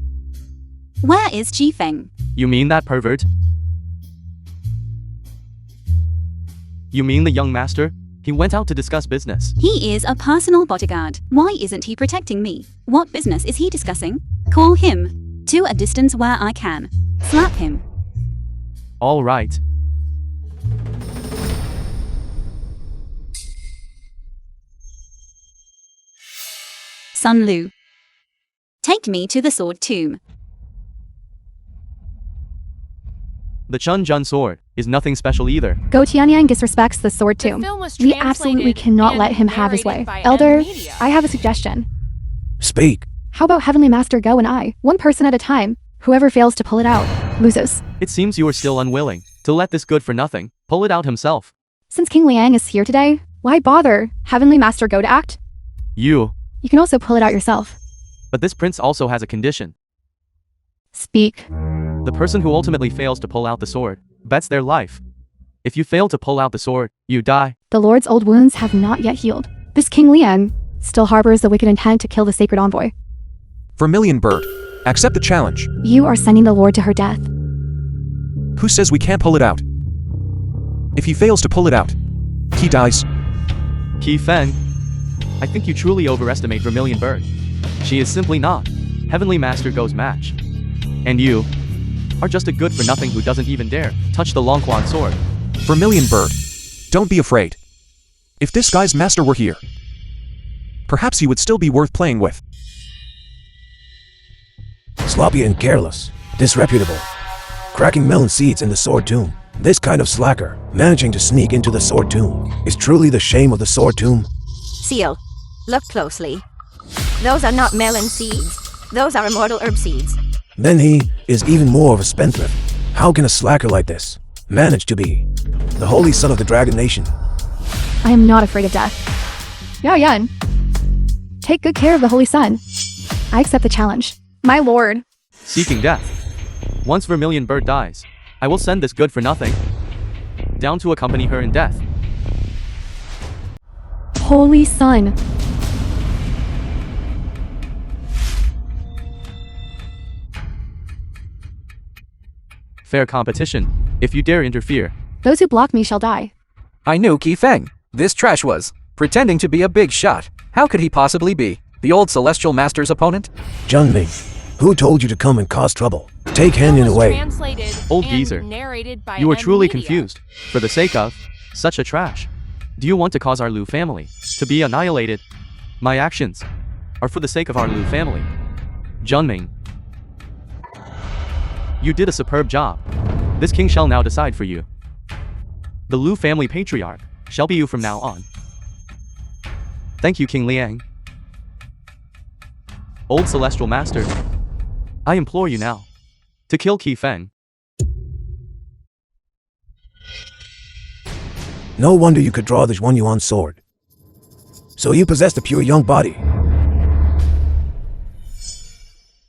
Where is Ji Feng? You mean that pervert? You mean the young master? He went out to discuss business. He is a personal bodyguard. Why isn't he protecting me? What business is he discussing? Call him to a distance where I can slap him. All right. Sun Lu. Take me to the sword tomb. The Chun Jun sword is nothing special either. Go Tianyang disrespects the sword The tomb. film was We absolutely translated cannot and let him have his way. narrated by Elder, media. I have a suggestion. Speak. How about Heavenly Master Go and I, one person at a time? Whoever fails to pull it out loses. It seems you are still unwilling to let this good for nothing pull it out himself. Since King Liang is here today, why bother Heavenly Master Go to act? You. You can also pull it out yourself. But this prince also has a condition. Speak. The person who ultimately fails to pull out the sword bets their life. If you fail to pull out the sword, you die. The Lord's old wounds have not yet healed. This King Liang still harbors the wicked intent to kill the sacred envoy. Vermilion bird. Accept the challenge. You are sending the Lord to her death. Who says we can't pull it out? If he fails to pull it out, he dies. Qi Feng, I think you truly overestimate Vermilion Bird. She is simply not Heavenly Master Go's match. And you are just a good for nothing who doesn't even dare touch the Longquan sword. Vermilion bird. Don't be afraid. If this guy's master were here, perhaps he would still be worth playing with. Sloppy and careless. Disreputable. Cracking melon seeds in the sword tomb. This kind of slacker, managing to sneak into the sword tomb, is truly the shame of the sword tomb. Seal, look closely. Those are not melon seeds. Those are immortal herb seeds. Then he is even more of a spendthrift. How can a slacker like this manage to be the holy son of the Dragon Nation? I am not afraid of death. Yao Yun. Take good care of the Holy Sun. I accept the challenge. My lord. Seeking death. Once Vermilion Bird dies, I will send this good for nothing down to accompany her in death. Holy Sun. Fair competition. If you dare interfere, Those who block me shall die. I knew Qi Feng. This trash was pretending to be a big shot. How could he possibly be the old Celestial Master's opponent? Jun Ming, who told you to come and cause trouble? Take Hanyan Was away. translated Old and geezer. narrated by you are truly media. confused. For the sake of such a trash. Do you want to cause our Lu family to be annihilated? My actions are for the sake of our Lu family. Junming, you did a superb job. This king shall now decide for you. The Lu family patriarch shall be you from now on. Thank you, King Liang. Old Celestial Master, I implore you now to kill Qi Feng. No wonder you could draw the Zhuan Yuan sword. So you possess the pure young body.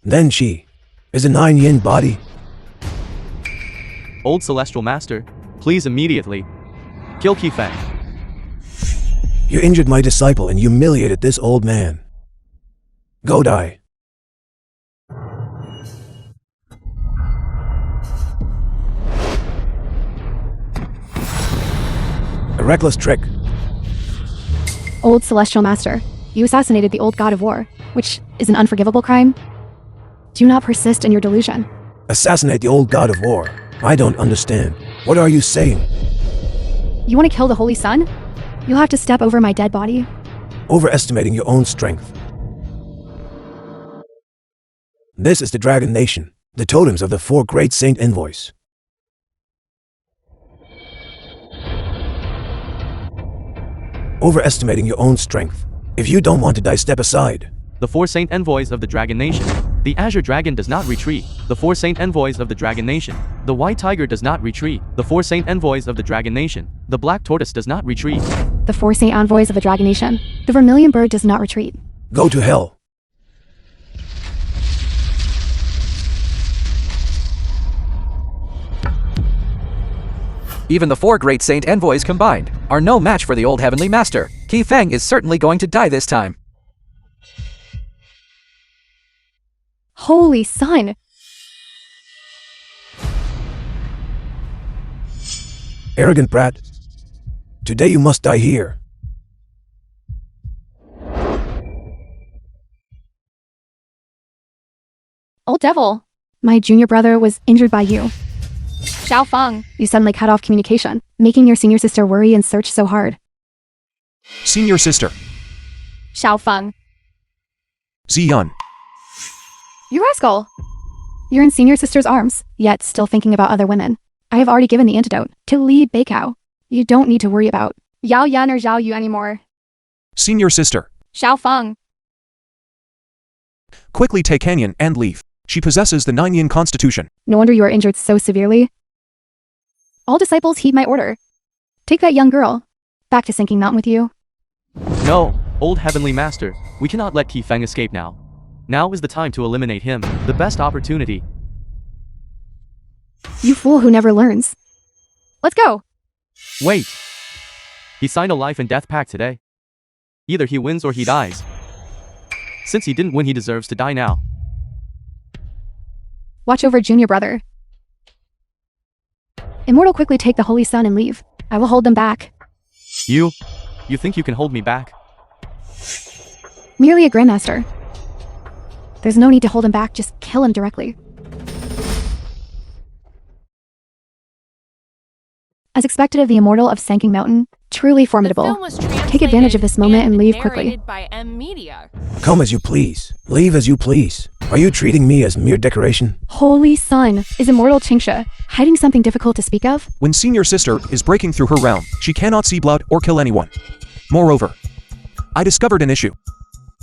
Then she is a 9 yin body. Old Celestial Master, please immediately kill Qi Feng. You injured my disciple and humiliated this old man. Go die. A reckless trick. Old Celestial Master, you assassinated the old god of war, which is an unforgivable crime. Do not persist in your delusion. Assassinate the old god of war. I don't understand. What are you saying? You want to kill the Holy Sun? You'll have to step over my dead body. Overestimating your own strength. This is the Dragon Nation, the totems of the 4 great saint envoys. Overestimating your own strength. If you don't want to die, step aside. The 4 Saint Envoys of the Dragon Nation. The Azure Dragon does not retreat. The 4 Saint Envoys of the Dragon Nation. The White Tiger does not retreat. The 4 Saint Envoys of the Dragon Nation. The Black Tortoise does not retreat. The 4 Saint Envoys of the Dragon Nation. The Vermilion Bird does not retreat. Go to hell. Even the 4 great saint envoys combined are no match for the old heavenly master. Qi Feng is certainly going to die this time. Holy Sun! Arrogant brat. Today you must die here. Old devil! My junior brother was injured by you. Xiao Feng, you suddenly cut off communication, making your senior sister worry and search so hard. Senior sister, Xiao Feng, Ziyun. you rascal! You're in senior sister's arms, yet still thinking about other women. I have already given the antidote to Li Beikao. You don't need to worry about Yao Yan or Zhao Yu anymore. Senior sister, Xiao Feng, quickly take Hanyan and leave. She possesses the 9 yin constitution. no wonder you are injured so severely. All disciples heed my order. Take that young girl back to sinking mountain with you. No, old heavenly master, we cannot let Qi Feng escape now. Now is the time to eliminate him, the best opportunity. You fool who never learns. Let's go! Wait. He signed a life and death pact today. Either he wins or he dies. Since he didn't win, he deserves to die now. Watch over junior brother. Immortal, quickly take the Holy Sun and leave. I will hold them back. You think you can hold me back? Merely a grandmaster. There's no need to hold him back, just kill him directly. As expected of the immortal of Sanking Mountain, truly The formidable. film was Take advantage of this moment and leave narrated quickly. by M Media. Come as you please. Leave as you please. Are you treating me as mere decoration? Holy Sun, is immortal Chingsha hiding something difficult to speak of? When senior sister is breaking through her realm, she cannot see blood or kill anyone. Moreover, I discovered an issue.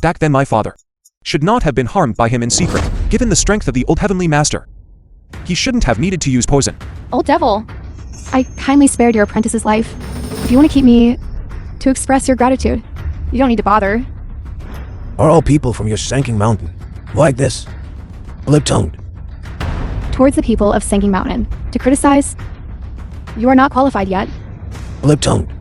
Back then my father should not have been harmed by him in secret, given the strength of the old heavenly master. He shouldn't have needed to use poison. Old devil, I kindly spared your apprentice's life. If you want to keep me to express your gratitude, you don't need to bother. Are all people from your Sanking Mountain like this? Lip-tongued. Towards the people of Sanking Mountain, to criticize, you are not qualified yet. Lip-tongued.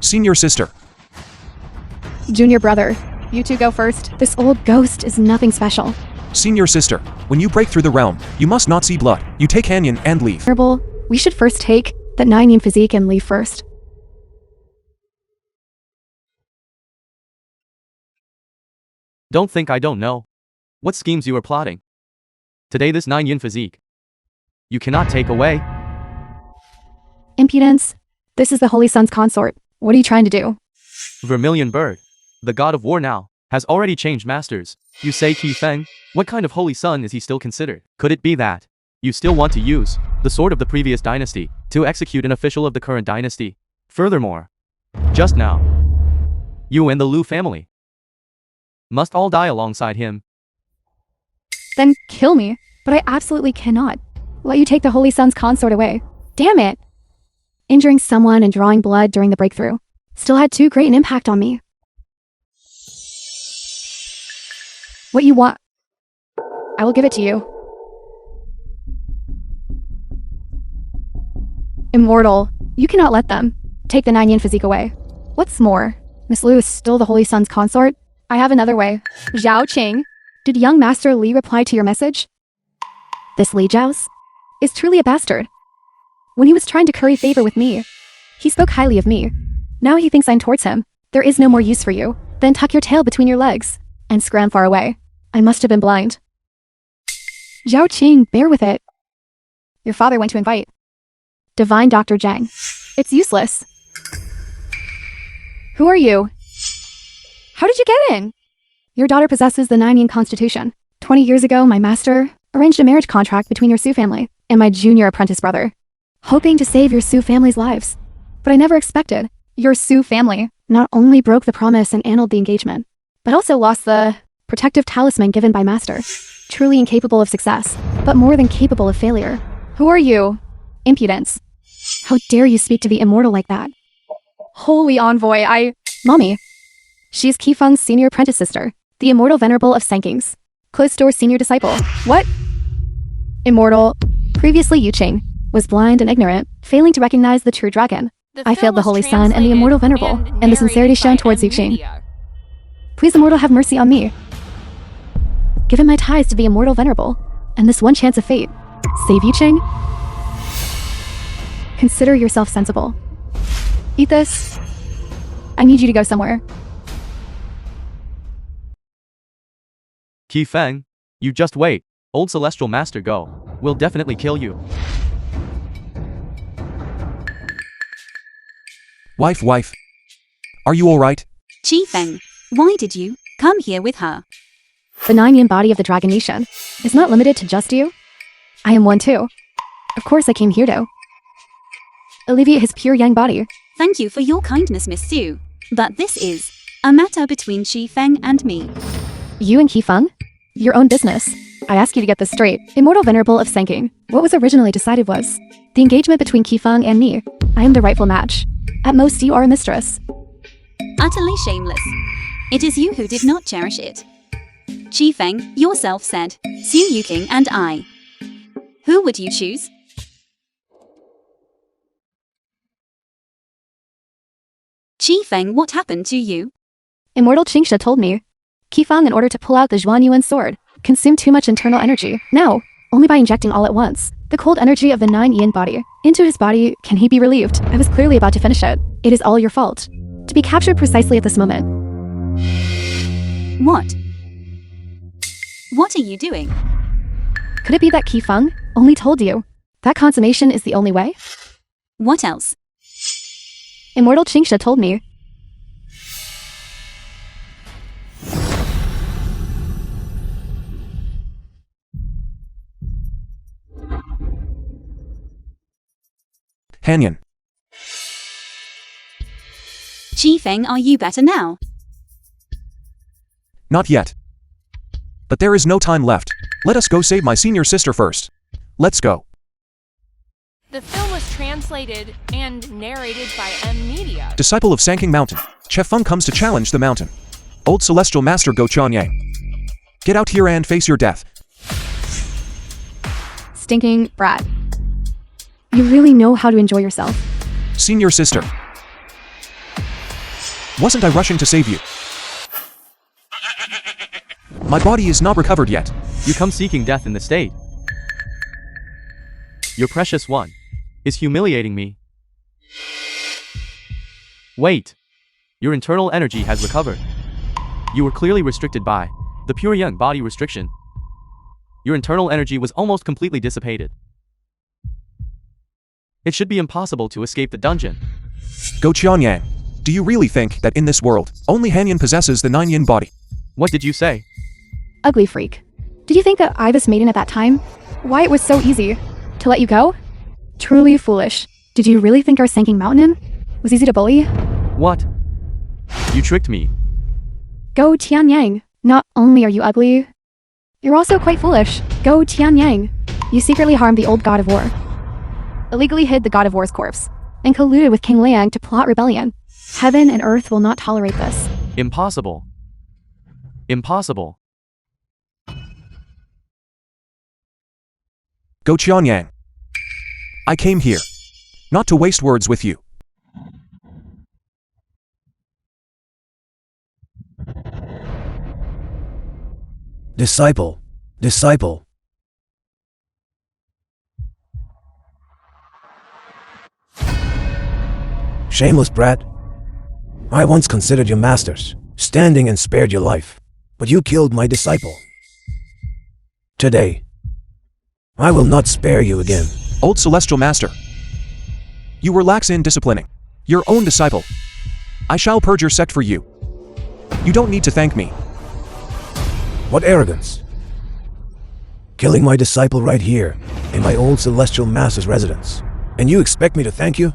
Senior sister, Junior brother, you two go first. This old ghost is nothing special. senior sister, when you break through the realm, you must not see blood. You take Hanyan and leave. Honorable, we should first take that 9-yin physique and leave first. Don't think I don't know what schemes you are plotting. Today this 9-yin physique you cannot take away. Impudence. This is the Holy Sun's consort. What are you trying to do? Vermilion Bird, the god of war now, has already changed masters. You say Qi Feng? What kind of holy son is he still considered? Could it be that you still want to use the sword of the previous dynasty to execute an official of the current dynasty? Furthermore, just now, you and the Liu family must all die alongside him. Then kill me. But I absolutely cannot let you take the Holy Sun's consort away. Damn it! Injuring someone and drawing blood during the breakthrough still had too great an impact on me. What you want, I will give it to you. Immortal, you cannot let them take the 9-yin physique away. What's more, Miss Liu is still the Holy Sun's consort. I have another way. Zhao Qing, did young Master Li reply to your message? This Li Zhao's is truly a bastard. When he was trying to curry favor with me, he spoke highly of me. Now he thinks I'm towards him. There is no more use for you. Then tuck your tail between your legs and scram far away. I must have been blind. Zhao Qing, bear with it. Your father went to invite Divine Dr. Zhang. It's useless. Who are you? How did you get in? Your daughter possesses the 9-yin constitution. 20 years ago, my master arranged a marriage contract between your Su family and my junior apprentice brother, hoping to save your Su family's lives. But I never expected. Your Su family not only broke the promise and annulled the engagement, but also lost the protective talisman given by master. Truly incapable of success, but more than capable of failure. Who are you? Impudence. How dare you speak to the immortal like that? Holy envoy, Mommy. She's Qifeng's senior apprentice sister, the immortal venerable of Sanking's closed-door senior disciple. What? Immortal. Previously Yuqing was blind and ignorant, failing to recognize the true dragon. I failed the Holy Sun and the immortal venerable, and the sincerity shown towards Yuqing. Please, immortal, have mercy on me. Given my ties to the immortal venerable, and this one chance of fate, save Yuqing? Consider yourself sensible. Eat this. I need you to go somewhere. Qi Feng, you just wait. Old Celestial Master Go will definitely kill you. Wife, are you alright? Qi Feng, why did you come here with her? The 9-yin body of the Dragon Nation is not limited to just you. I am one too. Of course I came here to alleviate his pure yang body. Thank you for your kindness, Miss Su. But this is a matter between Qi Feng and me. You and Qifeng? Your own business. I ask you to get this straight. Immortal Venerable of Sanking, what was originally decided was the engagement between Qifeng and me. I am the rightful match. At most, you are a mistress. Utterly shameless. It is you who did not cherish it. Qi Feng yourself said, Su Yuqing and I. Who would you choose? Qi Feng, what happened to you? Immortal Chingsha told me. Qifeng, in order to pull out the Zhuanyuan sword, consumed too much internal energy. Now, only by injecting all at once the cold energy of the 9-yin body into his body can he be relieved. I was clearly about to finish it. It is all your fault. To be captured precisely at this moment. What? What are you doing? Could it be that Qi Feng only told you that consummation is the only way? What else? Immortal Qingsha told me. Hanyan. Qi Feng, are you better now? Not yet. But there is no time left. Let us go save my senior sister first. Let's go. The film was translated and narrated by M Media. Disciple of Sanking Mountain, Che Feng comes to challenge the mountain. Old Celestial Master Go Qianyang. Get out here and face your death. Stinking brat. You really know how to enjoy yourself. Senior sister. Wasn't I rushing to save you? My body is not recovered yet. You come seeking death in the state. Your precious one is humiliating me. Wait. Your internal energy has recovered. You were clearly restricted by the pure young body restriction. Your internal energy was almost completely dissipated. It should be impossible to escape the dungeon. Go Qianyang. Do you really think that in this world, only Hanyan possesses the 9 yin body? What did you say? Ugly freak. Did you think that I was maiden at that time? Why it was so easy to let you go? Truly foolish. Did you really think our Sanking Mountain was easy to bully? What? You tricked me. Go Qianyang. Not only are you ugly, you're also quite foolish. Go Qianyang. You secretly harmed the old god of war, illegally hid the god of war's corpse, and colluded with King Liang to plot rebellion. Heaven and earth will not tolerate this. Impossible. Impossible. Go Qianyang. I came here not to waste words with you. Disciple. Disciple. Shameless brat. I once considered you masters, standing and spared your life, but you killed my disciple. Today, I will not spare you again. Old Celestial Master. You were lax in disciplining your own disciple. I shall purge your sect for you. You don't need to thank me. What arrogance! Killing my disciple right here, in my old Celestial Master's residence, and you expect me to thank you?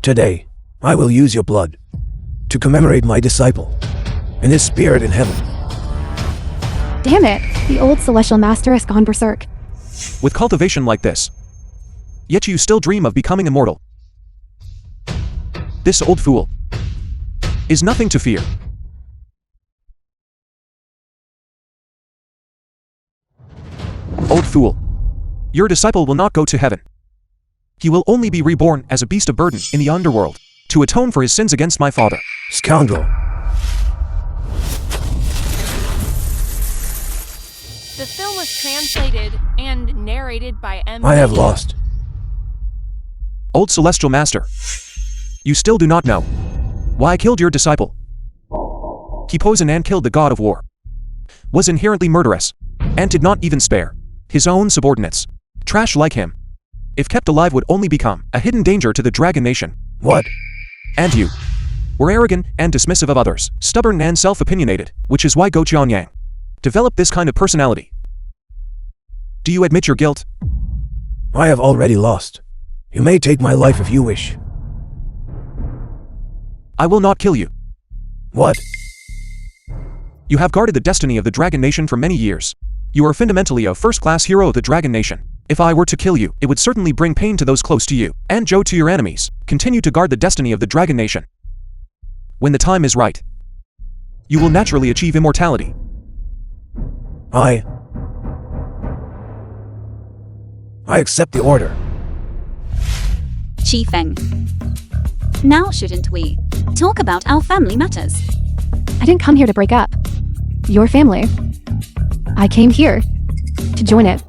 Today, I will use your blood to commemorate my disciple and his spirit in heaven. Damn it! The old Celestial Master has gone berserk. With cultivation like this, yet you still dream of becoming immortal. This old fool is nothing to fear. Old fool, your disciple will not go to heaven. He will only be reborn as a beast of burden in the underworld to atone for his sins against my father. Scoundrel. The film was translated and narrated by M. I have lost. Old Celestial Master, you still do not know why I killed your disciple. He poisoned and killed the god of war, was inherently murderous, and did not even spare his own subordinates. Trash like him, if kept alive, would only become a hidden danger to the Dragon Nation. What? And you were arrogant and dismissive of others, stubborn and self-opinionated, which is why Go Qianyang developed this kind of personality. Do you admit your guilt? I have already lost. You may take my life if you wish. I will not kill you. What? You have guarded the destiny of the Dragon Nation for many years. You are fundamentally a first-class hero of the Dragon Nation. If I were to kill you, it would certainly bring pain to those close to you, and Joe to your enemies. Continue to guard the destiny of the Dragon Nation. When the time is right, you will naturally achieve immortality. I accept the order. Qi Feng. Now shouldn't we talk about our family matters? I didn't come here to break up your family. I came here to join it.